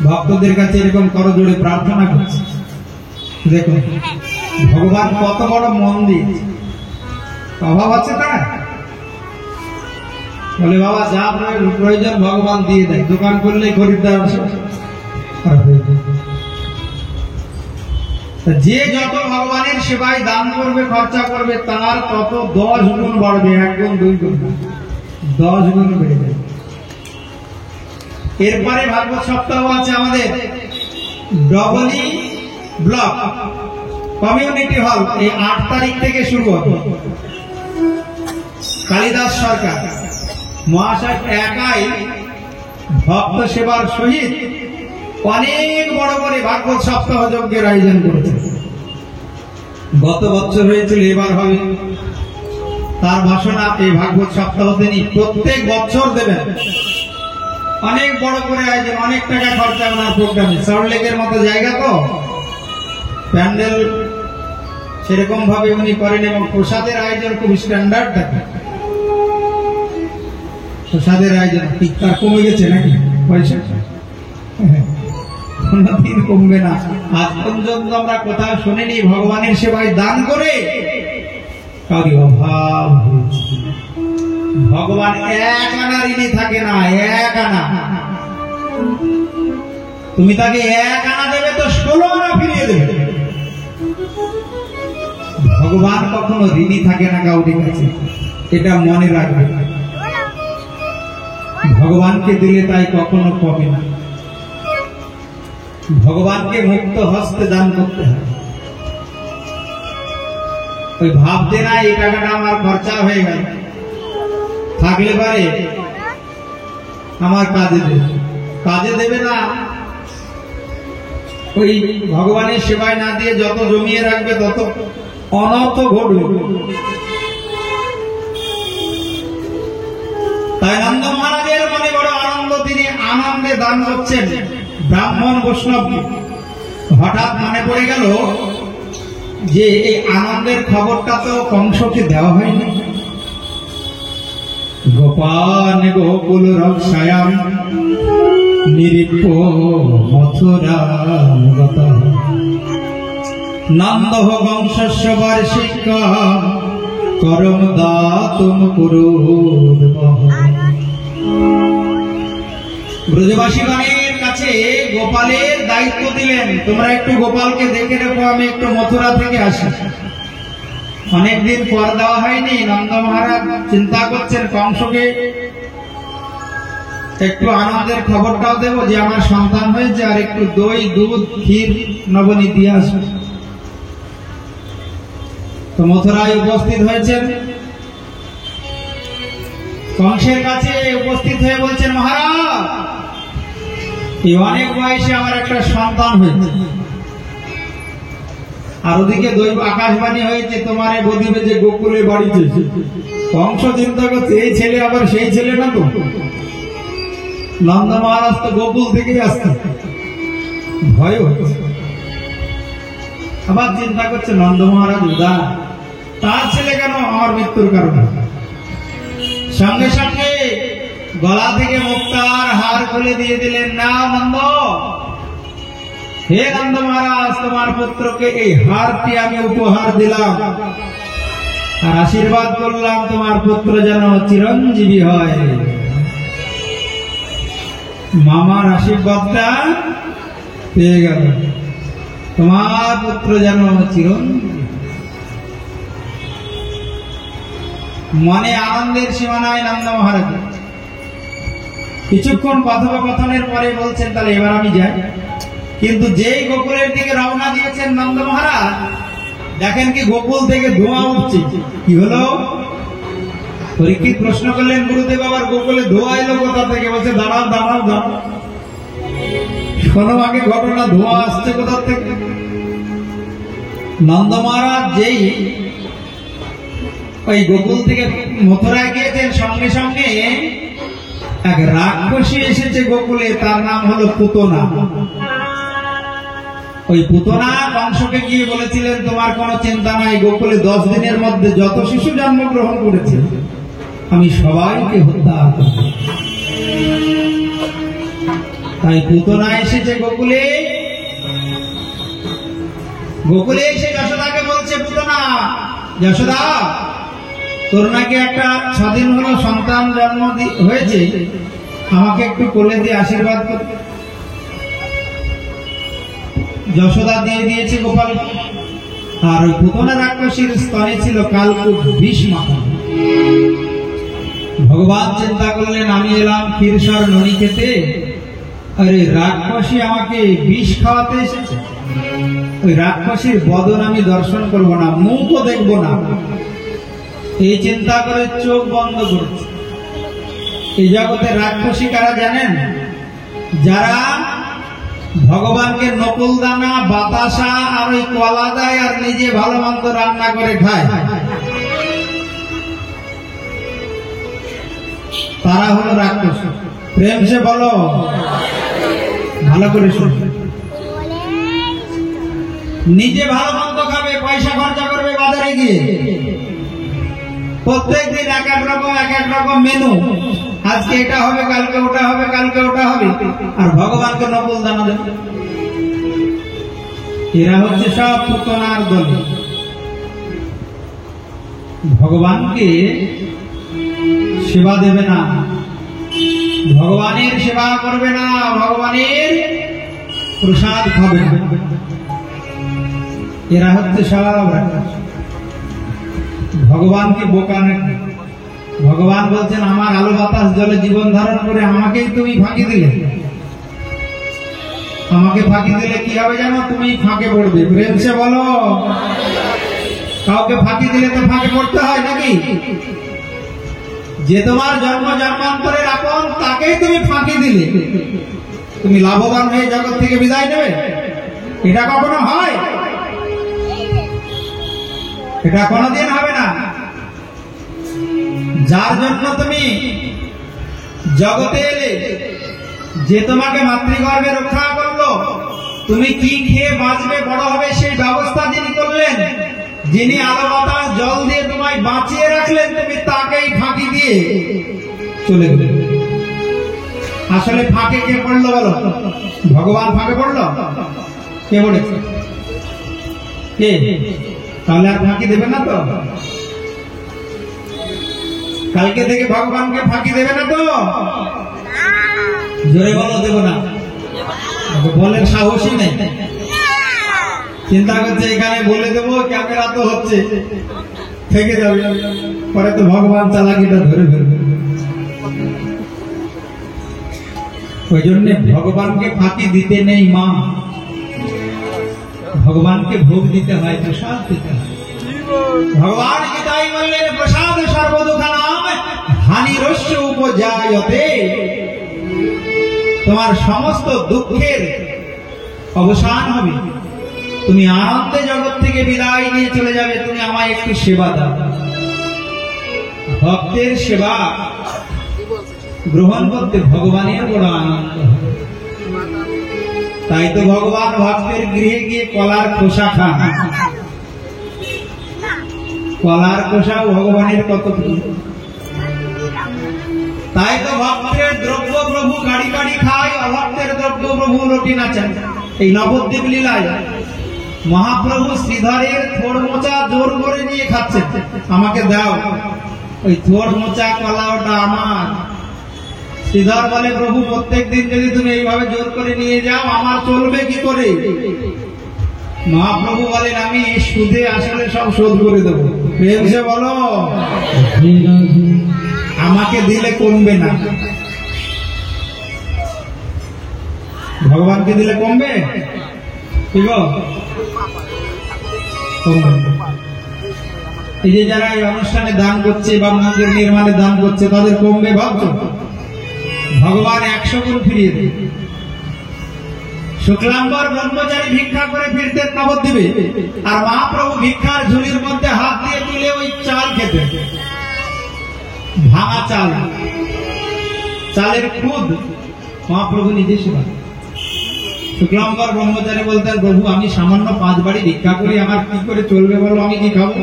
ভক্তদের কাছে এরকম করজোড়ে প্রার্থনা করছি। দেখুন ভগবান কত বড় মন্দির, অভাব আছে তার? বলে বাবা যা প্রয়োজন ভগবান দিয়ে দেয়, দোকান করলেই খরিদ্দার আসে। যে যত ভগবানের সেবায় দান করবে, খরচা করবে, তার তত 10 গুণ বাড়বে, 1 গুণ 2 গুণ 10 গুণ বেড়ে যাবে। এরপরে ভাগবত সপ্তাহ আছে আমাদের ডবলি ব্লক কমিউনিটি হল, এই 8 তারিখ থেকে শুরু হবে। কালিদাস সরকার মহাশয় একাই ভক্ত সেবার সহিত অনেক বড় বড় ভাগবত সপ্তাহ যজ্ঞের আয়োজন করেছে। গত বছর হয়েছিল, এবার হবে। তার ভাষণা এই ভাগবত সপ্তাহ তিনি প্রত্যেক বছর দেবেন। অনেক বড় করে আয়োজন, অনেক টাকা খরচা ওনার প্রোগ্রামে। সল্টলেকের মতো জায়গা তো, প্যান্ডেল সেরকম ভাবে উনি করেন এবং প্রসাদের আয়োজন খুব স্ট্যান্ডার্ড থাকে। প্রসাদের আয়োজন টিকার কমে গেছে নাকি পয়সা? কোনদিন কমবে না। আজ পর্যন্ত আমরা কোথাও শুনিনি ভগবানের সেবায় দান করে কারো অভাব হয়েছে। ভগবান এক আনা ঋণী থাকে না, এক আনা। তুমি তাকে এক আনা দেবে তো 16 আনা ফিরিয়ে দেবে। ভগবান কখনো ঋণী থাকে না কাউকে কাছে, এটা মনে রাখবে। ভগবানকে দিলে তাই কখনো কমে না। ভগবানকে মুক্ত হস্তে দান করতে হবে। ওই ভাবতে না এই টাকাটা আমার খরচা হয়ে গেল, থাকলে পারে আমার কাজে দেবে না। ওই ভগবানের সেবায় না দিয়ে যত জমিয়ে রাখবে তত অনর্থ ঘটবে। তাই নন্দ মহারাজের মনে বড় আনন্দ, তিনি আনন্দে দান করছেন ব্রাহ্মণ বৈষ্ণবকে। হঠাৎ মনে পড়ে গেল যে এই আনন্দের খবরটা তো কংসকে দেওয়া হয়নি। গোপান গোকুল রক্ষায়াম নিরিপ মথুরা নন্দ বংশস্য বার্ষিক করম দাতুম কুরুদ। ব্রজবাসীগণের কাছে গোপালের দায়িত্ব দিলেন, তোমরা একটু গোপালকে দেখে রেখো, আমি একটু মথুরা থেকে আসি। অনেকদিন পর দেওয়া হয়নি। নন্দ মহারাজ চিন্তা করছেন কংসকে একটু আনন্দের খবরটাও দেবো যে আমার সন্তান হয়েছে, আর একটু দই দুধ ক্ষীর নবনী দিয়ে আসবে। তো মথুরায় উপস্থিত হয়েছেন। কংসের কাছে উপস্থিত হয়ে বলছেন, মহারাজ এই অনেক বয়সে আমার একটা সন্তান হয়েছে, আর ওদিকে দৈব আকাশবাণী হয়েছে তোমার বদিবে যে গোকুলে বাড়িতে। কংস চিন্তা করছে এই ছেলে আবার সেই ছেলে না তো। নন্দ মহারাজ তো গোকুল থেকেই আসছে, ভয় হচ্ছে। আবার চিন্তা করছে নন্দ মহারাজ উদার, তার ছেলে কেন আমার মৃত্যুর কারণে। সঙ্গে সঙ্গে গলা থেকে মুক্তার হার খুলে দিয়ে দিলেন, না নন্দ, হে নন্দ মহারাজ, তোমার পুত্রকে এই হারটি আমি উপহার দিলাম, আর আশীর্বাদ করলাম তোমার পুত্র যেন চিরঞ্জীবী হয়। মামার আশীর্বাদটা পেয়ে গেল, তোমার পুত্র যেন চিরঞ্জীবী। মনে আনন্দের সীমা নাই নন্দ মহারাজ। কিছুক্ষণ কথোপকথনের পরে বলছেন, তাহলে এবার আমি যাই। কিন্তু যেই গোকুলের দিকে রওনা দিয়েছেন নন্দ মহারাজ, দেখেন কি গোকুল থেকে ধোঁয়া উঠছে। কি হলো? পরীক্ষিত প্রশ্ন করলেন, গুরুদেব আবার গোকুলে ধোঁয়া এলো কোথা থেকে? বলছে দাঁড়াও দাঁড়াও দাঁড়াও, শোনো আগে ঘটনা, ধোঁয়া আসছে কোথা থেকে। নন্দ মহারাজ যেই ওই গোকুল থেকে মথুরায় গিয়েছেন, সঙ্গে সঙ্গে এক রাক্ষসী এসেছে গোকুলে, তার নাম হলো পুতনা। ওই পুতনা কংসকে গিয়ে বলেছিলেন, তোমার কোনো চিন্তা নাই, গোকুলে 10 দিনের মধ্যে যত শিশু জন্মগ্রহণ করেছে আমি সবাইকে হত্যা করব। তাই পুতনা এসেছে গোকুলে। গোকুলে এসে যশোদাকে বলছে, পুতনা, যশোদা, তোর নাকি একটা 6 দিন হলো সন্তান জন্ম হয়েছে, আমাকে একটু কোলে দিয়ে আশীর্বাদ কর। যশোদা দিয়ে দিয়েছে গোপাল। আর ওই পুতনা রাক্ষসীর স্তনে ছিল কালকূট বিষ মাখা। ভগবান চিন্তা করলেন, আমি এলাম ক্ষীরসার ননি খেতে, আরে রাক্ষসী আমাকে বিষ খাওয়াতে এসেছে। ওই রাক্ষসীর বদন আমি দর্শন করব না, মুখও দেখব না। এই চিন্তা করে চোখ বন্ধ করেছে। এই জগতে রাক্ষসী কারা জানেন? যারা ভগবানকে নকুল দানা, বাতাসা আর ওই কলা দেয়, আর নিজে ভালো মন্দ রান্না করে খায়, তারা হলো রাক্ষস। প্রেম সে বলো, ভালো করে শুনো। নিজে ভালো মন্দ খাবে, পয়সা খরচা করবে বাজারে গিয়ে, প্রত্যেকদিন এক এক রকম মেনু, আজকে এটা হবে, কালকে ওটা হবে, কালকে ওটা হবে, আর ভগবানকে নকল দানা দেবে। এরা হচ্ছে সব পুতনার দল। ভগবানকে সেবা দেবে না, ভগবানের সেবা করবে না, ভগবানের প্রসাদ খাবে না। এরা হচ্ছে সব ভগবানকে বোকা নাকি। ভগবান বলছেন আমার আলো বাতাস জলে জীবন ধারণ করে আমাকেই তুমি ফাঁকি দিলে। আমাকে ফাঁকি দিলে কি হবে জানো? তুমি ফাঁকে পড়বে। প্রেম সে বলো। কাউকে ফাঁকি দিলে তো ফাঁকে পড়তে হয় নাকি? যে তোমার জন্ম জন্মান্তরের আপন তাকেই তুমি ফাঁকি দিলে, তুমি লাভবান হয়ে জগৎ থেকে বিদায় নেবে? এটা কখনো হয়? এটা কোনোদিন হবে না। যার জন্য তুমি জগতে এলে, যে তোমাকে মাতৃগর্ভে রক্ষা করলো, তুমি কি খেয়ে বাঁচবে, বড় হবে, সেই ব্যবস্থা যিনি করলেন, যিনি আলো বাতাস জল দিয়ে তোমায় বাঁচিয়ে রাখলেন, তুমি তাকেই ফাঁকি দিয়ে চলে গেলে। আসলে ফাঁকে কে পড়লো বলো? ভগবান ফাঁকে পড়লো? কে পড়েছে? কে? তাহলে আর ফাঁকি দেবে না তো? কালকে থেকে ভগবানকে ফাঁকি দেবে না তো? জোরে বলো, দেব না। বলের সাহসই নেই, চিন্তা করছে এখানে বলে দেবো, ক্যামেরা তো হচ্ছে, থেকে যাবে, পরে তো ভগবান চালাকিটা ধরে ফেলবে। ওই জন্য ভগবানকে ফাঁকি দিতে নেই মা, ভগবানকে ভোগ দিতে হয়, প্রসাদ দিতে হয়। ভগবান গীতাই বললেন প্রসাদ সর্বদুঃখানাম হানিরস্য উপজায়তে। তোমার সমস্ত দুঃখের অবসান হবে, তুমি আনন্দে জগৎ থেকে বিদায় নিয়ে চলে যাবে। তুমি আমায় একটু সেবা দাও। ভক্তের সেবা গ্রহণ করতে ভগবানের বড় আনন্দ হয়। তাই তো ভগবান ভক্তের গৃহে গিয়ে কলার খোসা খান। কলার খোসাও ভগবানের কত প্রিয়। তাই তো ভক্তের দ্রব্য প্রভু গাড়ি গাড়ি খায়, অভক্তের দ্রব্য প্রভু লটি নাচান। এই নবদ্বীপ লীলায় মহাপ্রভু শ্রীধরের থোড় মোচা জোর করে নিয়ে খাচ্ছেন, আমাকে দাও ওই থোড় মোচা কলা, ওটা আমার। শ্রীধর বলে প্রভু প্রত্যেক দিন যদি তুমি এইভাবে জোর করে নিয়ে যাও, আমার চলবে কি করে? মহাপ্রভু বলেন আমি সুদে আসলে সব শোধ করে দেবো। প্রেম সে বলো, আমাকে দিলে কমবে না। ভগবানকে দিলে কমবে? ঠিক, এই যে যারা এই অনুষ্ঠানে দান করছে বা মন্দির নির্মাণে দান করছে, তাদের কমবে ভাবছো? ভগবান 100 গুণ ফিরিয়ে দেবে। শুক্লাম্বর ব্রহ্মচারী ভিক্ষা করে ফিরতেন নবদ্বীপে, আর মহাপ্রভু ভিক্ষার ঝুলির মধ্যে হাত দিয়ে তুলে ওই চাল খেতেন, ভাঙা চাল, চালের খুদ মহাপ্রভু নিজে সেবা। শুক্লাম্বর ব্রহ্মচারী বলতেন প্রভু আমি সামান্য 5 বাড়ি ভিক্ষা করি, আমার কি করে চলবে বলো, আমি কি খাবো?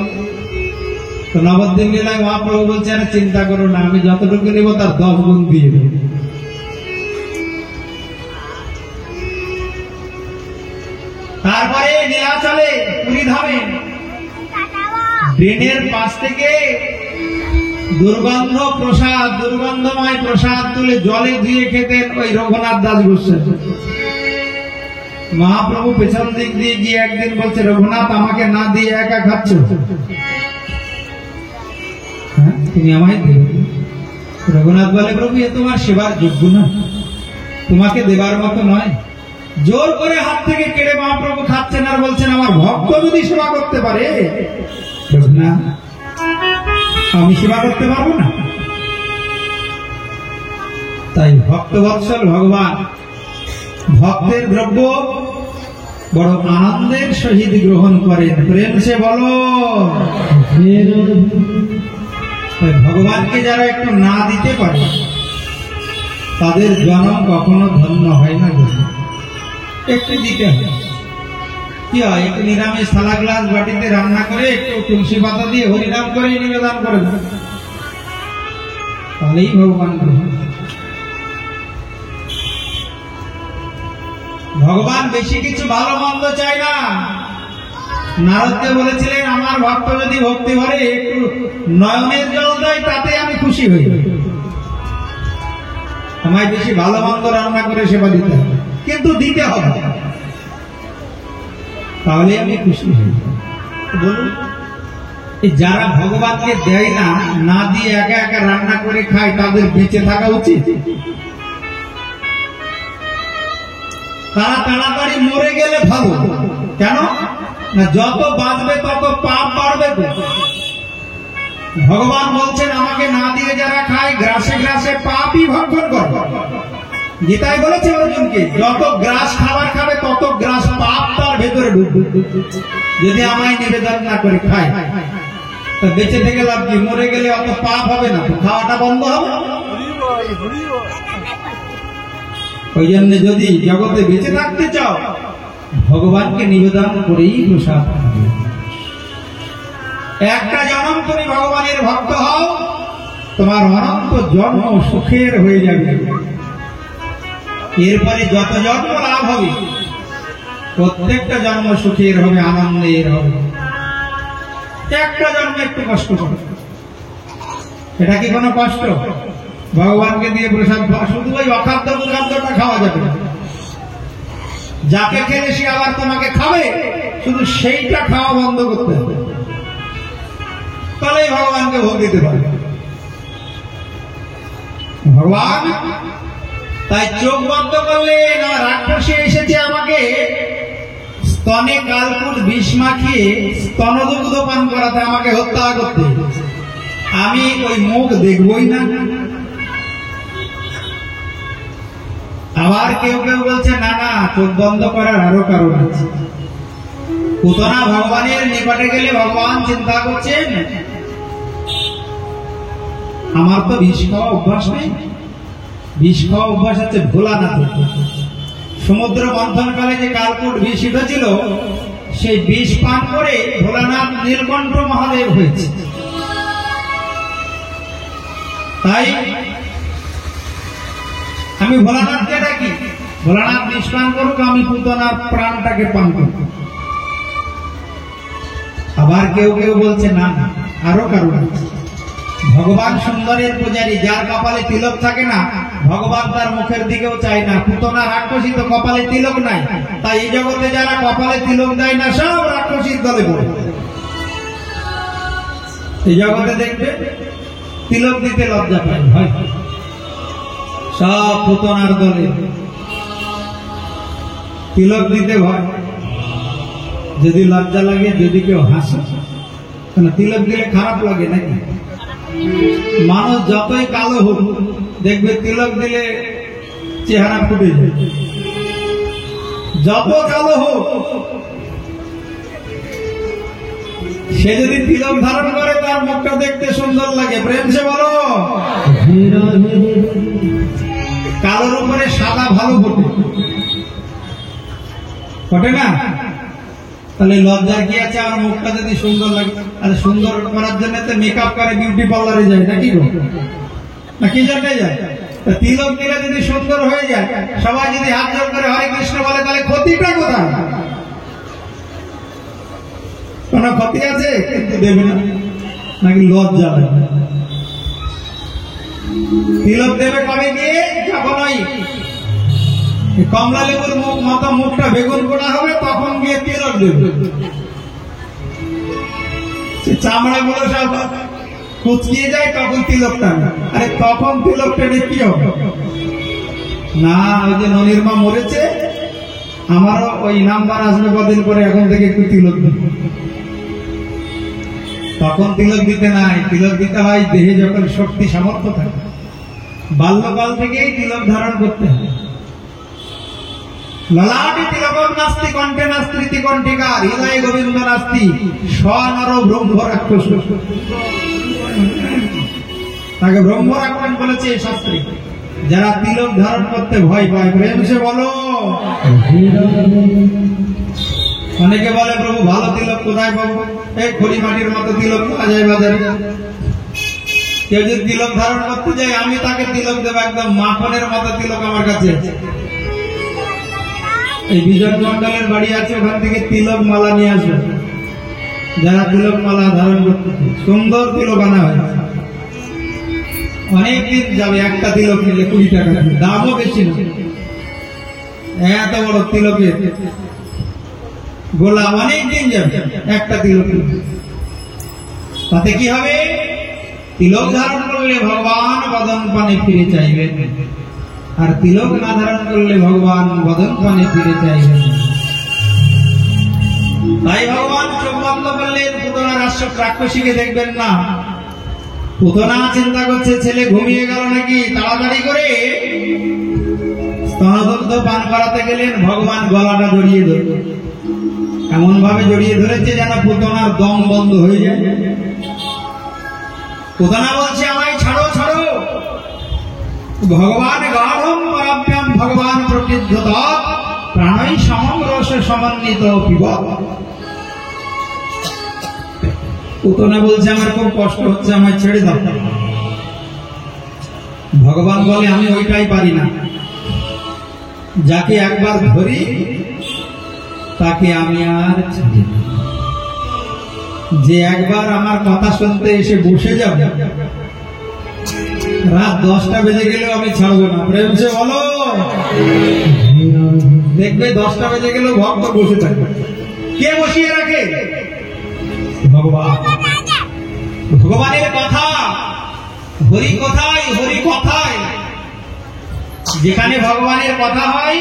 তো নবদ্বীপ লীলায় মহাপ্রভু বলছে আরে চিন্তা করো না, আমি যতটুকু নেব তার 10 গুণ দিয়ে দেব। তারপরে নীলাচলে পুরী ধামে ড্রেনের পাশ থেকে দুর্গন্ধময় প্রসাদ তুলে জলে ধুয়ে খেতেন ওই রঘুনাথ দাস গোস্বামী। মহাপ্রভু পেছন দিক দিয়ে গিয়ে একদিন বলছে রঘুনাথ আমাকে না দিয়ে একা খাচ্ছ, তুমি আমায় দেবে? রঘুনাথ বলে প্রভু এ তোমার সেবার যোগ্য না, তোমাকে দেবার মতো নয়। জোর করে হাত থেকে কেড়ে মহাপ্রভু খাচ্ছেন আর বলছেন আমার ভক্ত যদি সেবা করতে পারে, রঘুনাথ আমি সেবা করতে পারবো না? তাই ভক্তবৎসল ভগবান ভক্তের দ্রব্য বড় আনন্দের সহিত গ্রহণ করেন। প্রেম সে বলো। ভগবানকে যারা একটু না দিতে পারে তাদের জন্ম কখনো ধন্য হয় না। একটু দিতে হয়, কি হয়, একটু নিরামিষ থালা গ্লাস বাটিতে রান্না করে একটু তুলসী পাতা দিয়ে হরিনাম করে নিবেদন করে দেয়, তাহলেই ভগবান গ্রহণ। ভগবান বেশি কিছু ভালো মন্দ চায় না। নারদকে বলেছিলেন, আমার ভক্ত যদি ভক্তি ভরে একটু নয়নের জল দেয় তাতে আমি খুশি হই, আমায় বেশি ভালো মন্দ রান্না করে সেবা দিতে হবে, কিন্তু দিতে হবে, তাহলে আমি খুশি হই। বলুন, যারা ভগবানকে দেয় না, না দিয়ে একা একা রান্না করে খায়, তাদের বেঁচে থাকা উচিত? তারা তাড়াতাড়ি মরে গেলে ভালো। কেন না, যত বাঁচবে তত পাপ বাড়বে। ভগবান বলছেন, আমাকে না দিয়ে যারা খায় গ্রাসে গ্রাসে পাপই ভক্ষণ করে। গীতায় বলেছে অর্জুনকে, যত গ্রাস খাবার খাবে তত গ্রাস পাপ তার ভেতরে ঢুকবে। যদি আমায় নিবেদন না করে খায়, তা বেঁচে থেকে লাভ কি? মরে গেলে অত পাপ হবে না, খাওয়াটা বন্ধ হবে। ওই জন্য যদি জগতে বেঁচে থাকতে চাও, ভগবানকে নিবেদন করেই প্রসাদ খাবে। একটা জন্ম তুমি ভগবানের ভক্ত হও, তোমার অনন্ত জন্ম সুখের হয়ে যাবে। এরপরে যত জন্ম লাভ হবে, প্রত্যেকটা জন্ম সুখের হবে, আনন্দের হবে। একটা জন্ম একটু কষ্ট করবে, এটা কি কোনো কষ্ট? ভগবানকে দিয়ে প্রসাদ খাওয়া, শুধু ওই অখাদ্য দুর্খাদ্যটা খাওয়া যাবে না। যাকে খেলে সে আবার তোমাকে খাবে, শুধু সেইটা খাওয়া বন্ধ করতে হবে, তাহলেই ভগবানকে ভোগ দিতে পারবে। ভগবান তাই চোখ বন্ধ করলে না, রাক্ষসী এসেছে আমাকে স্তনে কালকুট বিষ মাখিয়ে স্তনদুগ্ধ পান করাতে, আমাকে হত্যা করতে, আমি ওই মুখ দেখবই না। আবার কেউ কেউ বলছে, না না, চোখ বন্ধ করার আরো কারণ আছে। পুতনা ভগবানের নিকটে গেলে ভগবান চিন্তা করছেন, আমার তো বিষ খাওয়া অভ্যাস নেই। বিষ খাওয়া অভ্যাস আছে ভোলানাথ। সমুদ্র মন্থন কালে যে কালকুট বিষ উঠেছিল, সেই বিষ পান করে ভোলানাথ নীলকণ্ঠ মহাদেব হয়েছে। তাই আমি ভোলানাথকে ডাকি, ভোলানাথ বিষ পান করুক, আমি পুতনার প্রাণটাকে পান করব। আবার কেউ কেউ বলছে, না না, আরো কারণ আছে। ভগবান সুন্দরের পূজারী, যার কপালে তিলক থাকে না, ভগবান তার মুখের দিকেও চায় না। পুতনা রাক্ষসী, তো কপালে তিলক নাই, তাই এই জগতে যারা কপালে তিলক দেয় না, সব রাক্ষসীর দলে পড়ে। এই জগতে দেখবে তিলক দিতে লজ্জা পায়, হয় সব পুতনার দলে। তিলক দিতে ভয়, যদি লজ্জা লাগে, যদি কেউ হাসে, তিলক দিলে খারাপ লাগে নাকি? মানুষ যতই কালো হোক, দেখবে তিলক দিলে চেহারা ফুটে যায়। যত কালো হোক, সে যদি তিলক ধারণ করে, তার মুখটা দেখতে সুন্দর লাগে। প্রেম সে বলো, কালোর উপরে সাদা ভালো ফোটে, ফোটে না? তাহলে লজ্জার কি আছে? আমার মুখটা যদি সুন্দর লাগে, তাহলে সুন্দর করার জন্য তো মেকআপ করে বিউটি পার্লারে যায়, নাকি না কি জন্য যায়? তিলক দিলে যদি সুন্দর হয়ে যায়, সবাই যদি হাত জোর করে হরে কৃষ্ণ বলে, তাহলে ক্ষতিটা কোথায়? কোন ক্ষতি আছে? কিন্তু দেবে না, নাকি লজ্জা লাগে। তিলক দেবে কবে দিয়ে? যখন ওই কমলা লেবুর মুখ মতো মুখটা বেগুন পোড়া হবে, তখন গিয়ে তিলক দেবে। চামড়া গুলো সব কুচকিয়ে যায়, তখন তিলক টানে। আরে তখন তিলক টেনে কি হবে? না, ওই যে ননির মা মরেছে, আমারও ওই নাম্বার আসবে কদিন পরে, এখন থেকে একটু তিলক দেবে। তখন তিলক দিতে নাই, তিলক দিতে হয় দেহে যখন শক্তি সামর্থ্য থাকে। বাল্যকাল থেকেই তিলক ধারণ করতে হয়। ললাটে তিলকম নাস্তি, কণ্ঠে নাস্তি কণ্ঠিকার, হৃদয়ে গোবিন্দ নাস্তি, স্বনর ব্রহ্ম রাক্ষস। তাকে ব্রহ্ম রাক্ষস বলেছে শাস্ত্রে। যারা তিলক ধারণ করতে ভয় পায়, প্রেম সে বলো। অনেকে বলে প্রভু ভালো তিলক কোথায় পাবো? এই খড়ি মাটির মতো তিলক পাওয়া যায় বাজারে। কেউ যদি তিলক ধারণ করতে যায়, আমি তাকে তিলক দেবো, একদম মাখনের মতো তিলক আমার কাছে আছে। এই বিজয় মন্ডলের বাড়ি আছে, ওখান থেকে তিলক মালা নিয়ে আসবে। যারা তিলক মালা ধারণ করতে সুন্দর তিলক আনা হয়, অনেকদিন যাবে। একটা তিলক নিলে 20 টাকা, দামও বেশি না। এত বড় তিলকের গোলা অনেকদিন যাবে একটা তিলক। তাতে কি হবে? তিলক ধারণ করলে ভগবান বদন পানে ফিরে চাইবেন, আর তিলক না ধারণ করলে ভগবান বদন পানে ফিরে চাইবেন। তাই ভগবান চোখ বন্ধ করলেন, পুতনা রাক্ষসীকে দেখবেন না। পুতনা চিন্তা করছে ছেলে ঘুমিয়ে গেল নাকি, তাড়াতাড়ি করে স্তনদগ্ধ পান করাতে গেলেন। ভগবান গলাটা জড়িয়ে ধরলেন, এমন ভাবে জড়িয়ে ধরেছে যেন পুতনার দম বন্ধ হয়ে যায়। পুতনা বলছে আমায় ছাড়ো ছাড়ো। ভগবান গাঢ়ম পরাভ্যাম ভগবান প্রতিদ্ধত প্রাণই সমম রসে সমন্বিত পিবৎ। পুতনা বলছে আমার খুব কষ্ট হচ্ছে, আমায় ছেড়ে দাও। ভগবান বলে আমি ওইটাই পারি না, যাকে একবার ধরি তাকে আমি আর ছাড়ি না। যে একবার আমার কথা শুনতে এসে বসে যাবে, রাত 10টা বেজে গেলেও আমি ছাড়বো না। প্রেম সে বলো। দেখবে 10টা বেজে গেলেও ভক্ত বসে থাকবে। কে বসিয়ে রাখে? ভগবান। ভগবানের কথা, হরি কথায়, হরি কথায়। যেখানে ভগবানের কথা হয়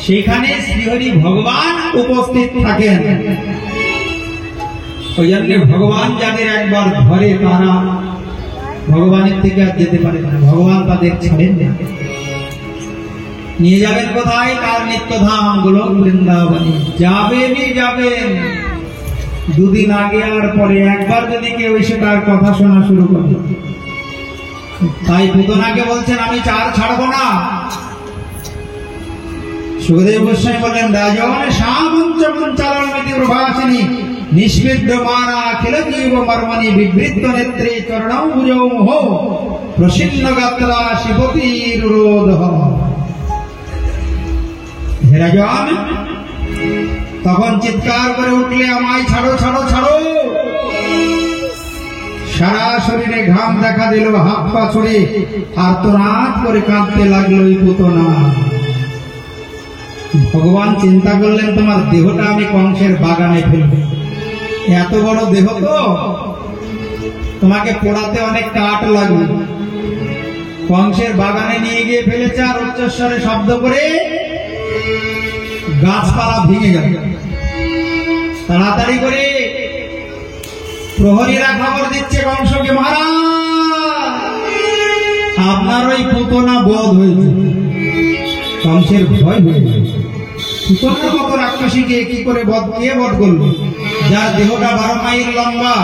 সেখানে শ্রীহরি ভগবান উপস্থিত থাকেন। ওই জন্য ভগবান যাদের একবার ধরে তারা ভগবানের থেকে আর যেতে পারে না। ভগবান তাদের ছাড়েন না। নিয়ে যাবেন কোথায়? তার নিত্যধাম গোলক বৃন্দাবনে। যাবেনই যাবেন। দুদিন আগে আর পরে একবার যদি কেউ এসে তার কথা শোনা শুরু করে, তাই পুতনাকে বলছেন আমি চার ছাড়বো না। সুখদেব গোস্বামী বললেন রাজন সামঞ্চমঞ্চালনমিতি প্রভাসিনী নিষ্বিদ্যমানা খিল জীব মর্মণি বিবৃত্ত নেত্রে চরণৌ ভুজৌ মোহ প্রসন্ন গাত্রা শিবতীর রোধ। হে রাজন, তখন চিৎকার করে উঠলে আমায় ছাড়ো ছাড়ো ছাড়ো। সারা শরীরে ঘাম দেখা দিল, হাত পা ছড়ে আর্তনাদ করে কাঁদতে লাগলো এই পুতনা। ভগবান চিন্তা করলেন তোমার দেহটা আমি কংসের বাগানে ফেলব। এত বড় দেহ তো, তোমাকে পোড়াতে অনেক কাঠ লাগবে। কংসের বাগানে নিয়ে গিয়ে ফেলেছে, আর উচ্চস্বরে শব্দ করে গাছপালা ভেঙে গেল। তাড়াতাড়ি করে প্রহরীরা খবর দিচ্ছে কংসকে, মহারাজ আপনার ওই পুতনা বধ হয়েছে। কংসের ভয় হয়ে গেছে। পুতনার মতো রাক্ষসীকে কি করে কে বধ করলো? যার দেহটা 12 মাইল লম্বা,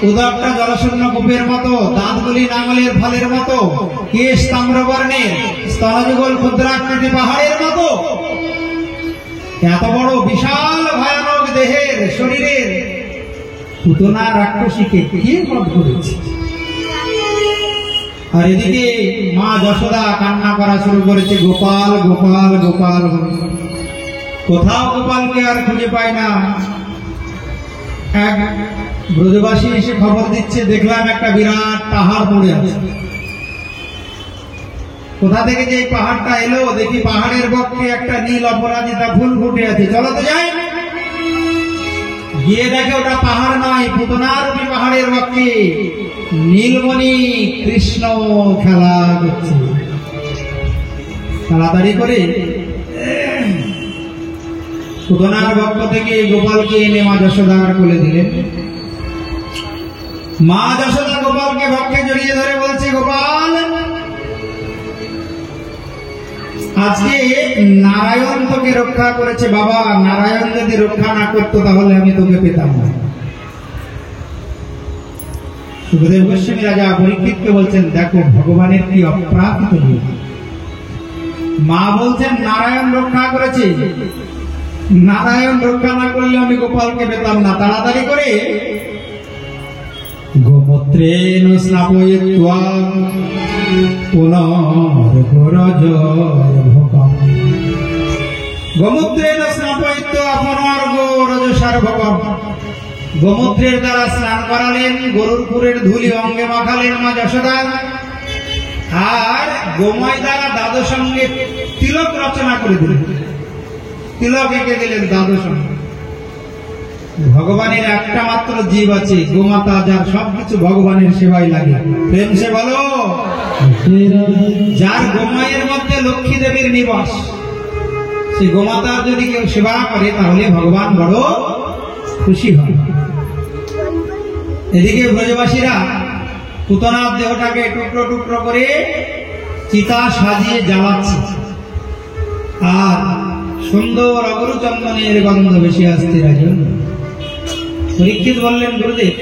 উদরটা জলশূন্য কূপের মতো, দাঁতগুলি নাঙলের ফালের মতো, কেশ তাম্রবর্ণের, স্তনযুগল ক্ষুদ্রাকৃতি পাহাড়ের মতো, এত বড় বিশাল ভয়ানক দেহের শরীরের পুতনা রাক্ষসীকে কে বধ করেছে? আর এদিকে মা যশোদা কান্না করা শুরু করেছে, গোপাল গোপাল গোপাল। কোথাও গোপালকে আর খুঁজে পায় না। এক ব্রজবাসী এসে খবর দিচ্ছে, দেখলাম একটা বিরাট পাহাড় পড়ে আছে। কোথা থেকে যে পাহাড়টা এলো, দেখি পাহাড়ের বক্ষে একটা নীল অপরাজিতা ফুল ফুটে আছে। চলো তো যাই। গিয়ে দেখে ওটা পাহাড় নয়, পুতনার ওই পাহাড়ের বক্ষে নীলমণি কৃষ্ণ খেলা করছে। তাড়াতাড়ি করে পুতনার বক্ষ থেকে গোপালকে এনে মা যশোদার কোলে দিলেন। মা যশোদা গোপালকে বক্ষে জড়িয়ে ধরে বলছে, গোপাল আজকে নারায়ণ তোকে রক্ষা করেছে। বাবা, নারায়ণ যদি রক্ষা না করতো তাহলে আমি তোকে পেতাম না। সুখদেব গোস্বামী রাজা পরীক্ষিতকে বলছেন, দেখো ভগবানের কি অপ্রাকৃত লীলা। মা বলছেন নারায়ণ রক্ষা করেছে, নারায়ণ রক্ষা না করলে আমি গোপালকে পেতাম না। তাড়াতাড়ি করে গোমূত্রেণ স্নাপয়িত্বা পুনর্গোরজসার্ভকম। গোমূত্রেণ স্নাপয়িত্বা পুনর্গোরজসার্ভকম। গোমূত্রের দ্বারা স্নান করালেন, গরুর পুরের ধুলি অঙ্গে মাখালেন মা যশোদা, আর গোময় দ্বারা দ্বাদশ অঙ্গে তিলক রচনা করে দিলেন, তিলক এঁকে দিলেন দ্বাদশ অঙ্গে। ভগবানের একটা মাত্র জীব আছে গোমাতা, যার সবকিছু ভগবানের সেবায় লাগে। প্রেম সে বলো। যার গোময়ের মধ্যে লক্ষ্মী দেবীর নিবাস, সে গোমাতার যদি কেউ সেবা করে তাহলে ভগবান বড় খুশি হয়। এদিকে ব্রজবাসীরা পুতনার দেহটাকে টুকরো টুকরো করে চিতা সাজিয়ে জ্বালাচ্ছে, আর সুন্দর অগরু চন্দনের গন্ধ বেশি আসতে রাজি। পরীক্ষিত বললেন, গুরুদেব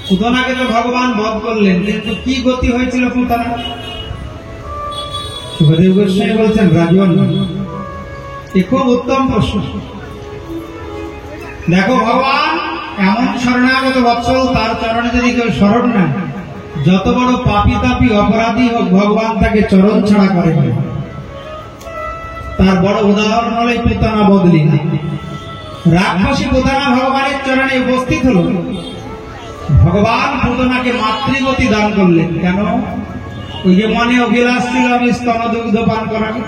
পুতনাকে তো ভগবান বধ করলেন, কিন্তু কি গতি হয়েছিল পুতনা? সুখদেব গোস্বামী বলছেন, রাজন এ খুব উত্তম প্রশ্ন। দেখো, ভগবান এমন শরণাগত বৎসল, তার চরণে যদি কেউ শরণ নেয়, যত বড় পাপী তাপী অপরাধী হোক, ভগবান তাকে চরণ ছাড়া করে না। তার বড় উদাহরণ হলো পুতনা বদলি। রাক্ষসী পুতনা ভগবানের চরণে উপস্থিত হল, ভগবান পুতনাকে মাতৃগতি দান করলেন। কেন? ওই যে মনে অভিলাষ ছিল আমি স্তন দুগ্ধ পান করাবো,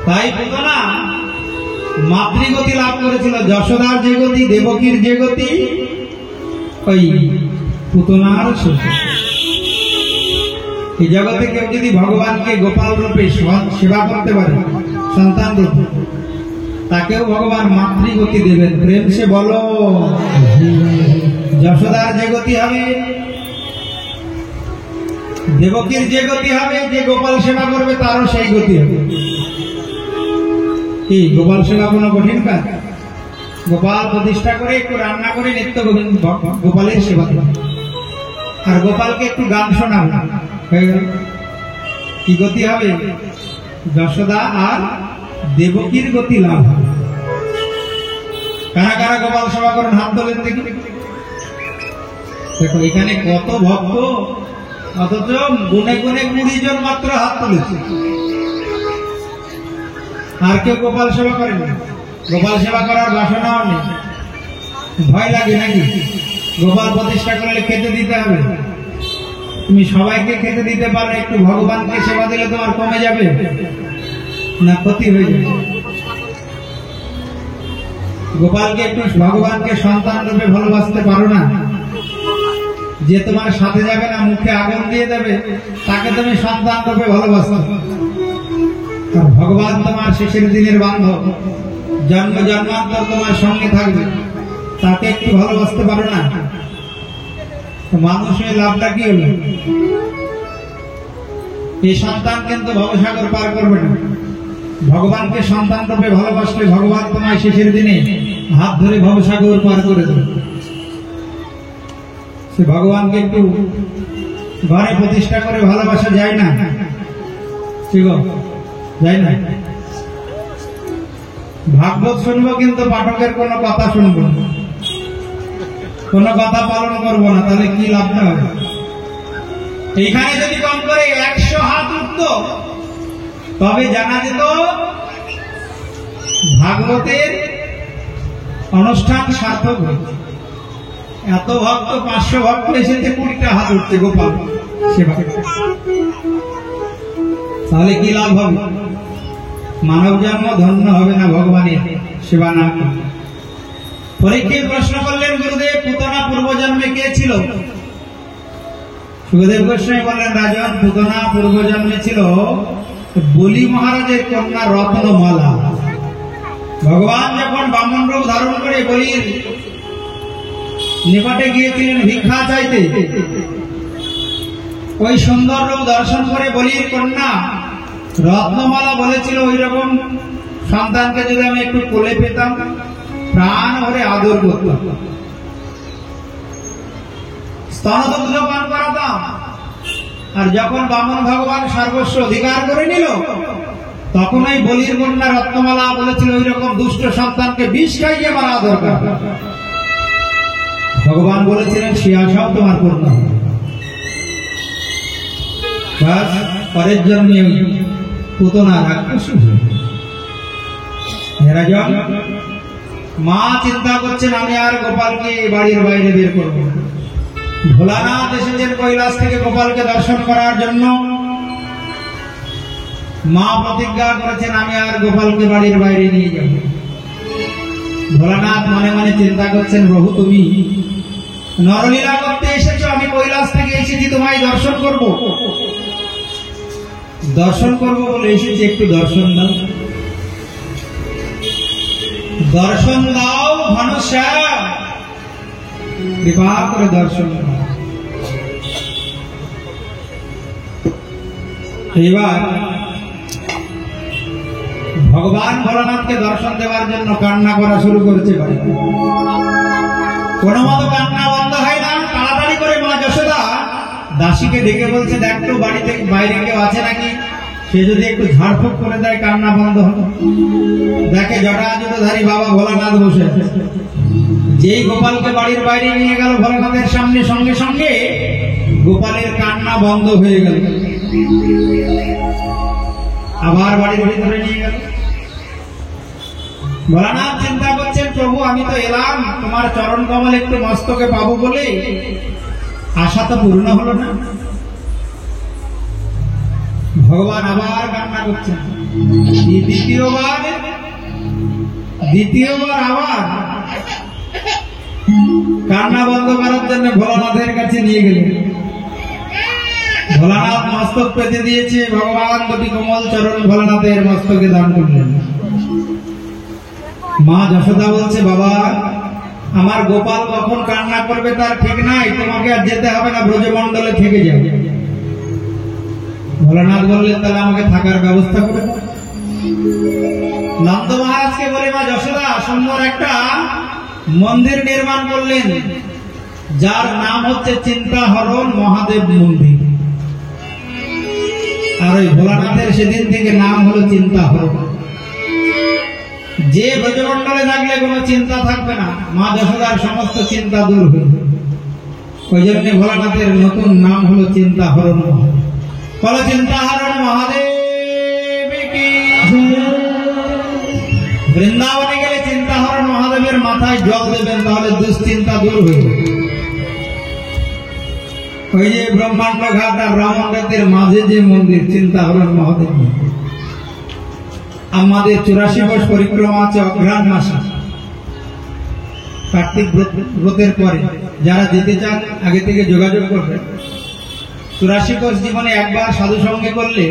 তাই পুতনা মাতৃগতি লাভ করেছিল। যশোদার যে গতি, দেবকীর যে গতি, ওই পুতনার এই জগতে কেউ যদি ভগবানকে গোপাল রূপে সেবা করতে পারে, সন্তান রূপে, তাকেও ভগবান মাতৃগতি দেবেন। প্রেম সে বলো। যশোদার যে গতি হবে, দেবকীর যে গতি হবে, যে গোপাল সেবা করবে তারও সেই গতি হবে। কি গোপাল সেবা কোনো কঠিন কাজ? গোপাল প্রতিষ্ঠা করে একটু রান্না করে নিত্য গোপালের সেবা করে, আর গোপালকে একটু গান শোনাবে, হয়ে গেল। কি গতি হবে? যশোদা আর দেবকীর গতি লাভ হবে। কারা কারা গোপাল সেবা করেন হাত তোলেন দেখি। দেখো এখানে কত ভক্ত, অথচ গুনে গুনে 20 জন মাত্র হাত তুলেছে। আর কেউ গোপাল সেবা করেন? গোপাল সেবা করার বাসনাও নেই, ভয় লাগে নাকি? গোপাল প্রতিষ্ঠা করলে খেতে দিতে হবে। তুমি সবাইকে খেতে দিতে পারো, একটু ভগবানকে সেবা দিলে তোমার কমে যাবে না ক্ষতি হয়ে যাবে? গোপালকে একটু ভগবানকে সন্তান রূপে ভালোবাসতে পারো না? যে তোমার সাথে যাবে না, মুখে আগুন দিয়ে দেবে, তাকে তুমি সন্তান রূপে ভালোবাসো। আর ভগবান তোমার শেষের দিনের বান্ধব, জন্ম জন্মান্তর তোমার সঙ্গে থাকবে, তাকে একটু ভালোবাসতে পারো না? মানুষের লাভটা কি হলো? এই সন্তান কিন্তু ভবসাগর পার করবে না। ভগবানকে সন্তান রূপে ভালোবাসলে ভগবান তোমায় শেষের দিনে হাত ধরে ভবসাগর পার করে দেবে। সে ভগবানকে একটু ঘরে প্রতিষ্ঠা করে ভালোবাসা যায় না? ঠিক যায় না? ভাগবত শুনবো কিন্তু পাঠকের কোনো কথা শুনবো না, কোনো কথা পালন করবো না, তাহলে কি লাভটা হবে? এইখানে যদি কম করে 100 হাত উঠত, তবে জানা যেত ভাগবতের অনুষ্ঠান সার্থক হয়েছে। এত ভক্ত, 500 ভক্ত এসেছে, 20টা হাত উঠছে গোপাল সেবা, তাহলে কি লাভ হবে? মানব জন্ম ধন্য হবে না ভগবানের সেবা না করে। পরীক্ষিত প্রশ্ন করলেন, গুরুদেব পুতনা পূর্বজন্মে কে ছিল? সুখদেব গোস্বামী বললেন, রাজন পুতনা পূর্বজন্মে ছিল বলি মহারাজের কন্যা রত্নমালা। ভগবান যখন বামন রূপ ধারণ করে বলির নিকটে গিয়েছিলেন ভিক্ষা চাইতে, ওই সুন্দর রূপ দর্শন করে বলির কন্যা রত্নমালা বলেছিল, ওই রকম সন্তানকে যদি আমি একটু কোলে পেতাম, প্রাণ ভরে আদর করতাম, স্তনদুগ্ধ পান করাতাম, আর যখন বামন ভগবান সর্বস্ব অধিকার করে নিল, তখন ওই বলির কন্যা রত্নমালা বলেছিল ওই রকম দুষ্ট সন্তানকে বিষ খাইয়ে মারা দরকার। ভগবান বলেছিলেন সে আশাও তোমার পূর্ণ হবে। পরের জন্মে পুতনা রাক্ষস। মা চিন্তা করছেন আমি আর গোপালকে বাড়ির বাইরে বের করবো। ভোলানাথ এসেছেন কৈলাস থেকে গোপালকে দর্শন করার জন্য। মা প্রতিজ্ঞা করেছেন আমি আর গোপালকে বাড়ির বাইরে নিয়ে যাব। ভোলানাথ মনে মনে চিন্তা করছেন প্রভু তুমি নরলীলা করতে এসেছো, আমি কৈলাস থেকে এসেছি তোমায় দর্শন করব। দর্শন করব বলে এসেছি, একটু দর্শন দাও, দর্শন দাও ধনুষা, কৃপা করে দর্শন দাও। এবার ভগবান ভোলানাথকে দর্শন দেওয়ার জন্য কান্না করা শুরু করেছে। কোনো মতো কান্না বন্ধ হয় না। তাড়াতাড়ি করে মা যশোদা দাসীকে ডেকে বলছে দেখ তো বাড়ি থেকে বাইরে কেউ আছে নাকি, সে যদি একটু ঝাড়ফুঁক করে দেয় কান্না বন্ধ হবে। দেখে জটাজুটোধারী বাবা ভোলানাথ বসে আছে। যেই গোপালকে বাড়ির বাইরে নিয়ে গেল ভোলানাথের সামনে, সঙ্গে সঙ্গে গোপালের কান্না বন্ধ হয়ে গেল। আবার বাড়ির ভিতরে নিয়ে গেল। ভোলানাথ চিন্তা করছেন প্রভু আমি তো এলাম তোমার চরণ কমল একটু মস্তকে পাবো বলে, আশা তো পূর্ণ হলো না। ভগবান আবার কান্না করছেন। দ্বিতীয়বার আবার কান্না বন্ধ করার জন্য ভোলানাথের কাছে নিয়ে গেলেন। ভোলানাথ মস্তক পেতে দিয়েছে, ভগবান দুটি কোমল চরণ ভোলানাথের মস্তকে দান করলেন। মা যশোদা বলছে বাবা আমার গোপাল কখন কান্না করবে তার ঠিক নাই, তোমাকে আর যেতে হবে না, ব্রজমণ্ডলে থেকে যাবে। ভোলানাথ বললেন তাহলে আমাকে থাকার ব্যবস্থা করে দাও। নন্দ মহারাজকে বলে মা যশোদা সুন্দর একটা মন্দির নির্মাণ করলেন, যার নাম হচ্ছে চিন্তাহরণ মহাদেব মন্দির। আর ওই ভোলানাথের সেদিন থেকে নাম হলো চিন্তাহরণ। যে ব্রজমণ্ডলে থাকলে কোনো চিন্তা থাকবে না, মা যশোদার সমস্ত চিন্তা দূর হয়ে যাবে। ওই জন্য ভোলানাথের নতুন নাম হলো চিন্তাহরণ। বলো চিন্তাহরণ মহাদেব কি। বৃন্দাবনে গেলে চিন্তাহরণ মহাদেবের মাথায় জল দেবেন, তাহলে দুশ্চিন্তা দূর হয়ে যাবে। ওই যে ব্রহ্মাণ্ড ঘাট আর রামঙ্গের মাঝে যে মন্দির চিন্তাহরণ মহাদেব মন্দির। আমাদের 84 বর্ষ পরিক্রমা আছে অঘ্রাণ মাসে, কার্তিক ব্রতের পরে। যারা যেতে চান আগে থেকে যোগাযোগ করবেন। 84 কোষ জীবনে একবার সাধু সঙ্গে করলে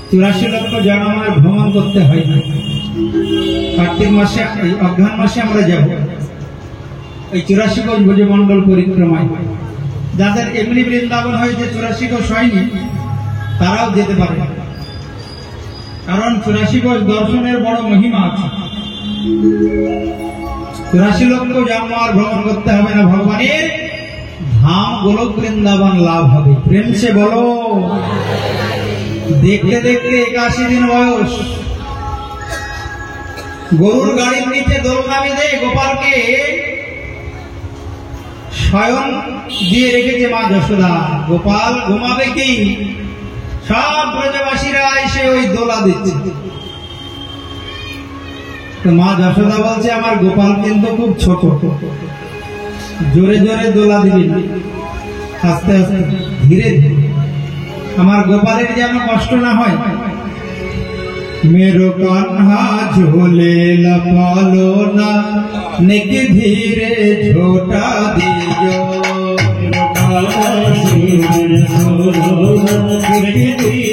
84 লক্ষ জনমার ভ্রমণ করতে হয় না। কার্তিক মাসে অঘ্রাণ মাসে আমরা যাব ওই 84 কোষ ব্রজমণ্ডল পরিক্রমায়। যাদের এমনি বৃন্দাবন হয়েছে 84 কোষ হয়নি তারাও যেতে পারে, কারণ 84 কোষ দর্শনের বড় মহিমা আছে। 84 লক্ষ জন্ম আর ভ্রমণ করতে হবে না, ভগবানের ধাম গোলক বৃন্দাবন লাভ হবে। প্রেম সে বলো। দেখতে দেখতে 81 দিন বয়স, গরুর গাড়ির নিচে দোলনা বেঁধে গোপালকে শয়ন দিয়ে রেখেছে মা যশোদা। গোপাল ঘুমাবে কি, সব ব্রজবাসীরা এসে ওই দোলা দিচ্ছে। মা যশোদা বলছে আমার গোপাল কিন্তু খুব ছোট, জোরে জোরে দোলা দিবি, আস্তে আস্তে ধীরে ধীরে, আমার গোপালের যেন কষ্ট না হয়। मेरो कान्हा झोले लपालो ना, निक धीरे छोटा दीजो। मेरो कान्हा झोले लपालो ना, निक धीरे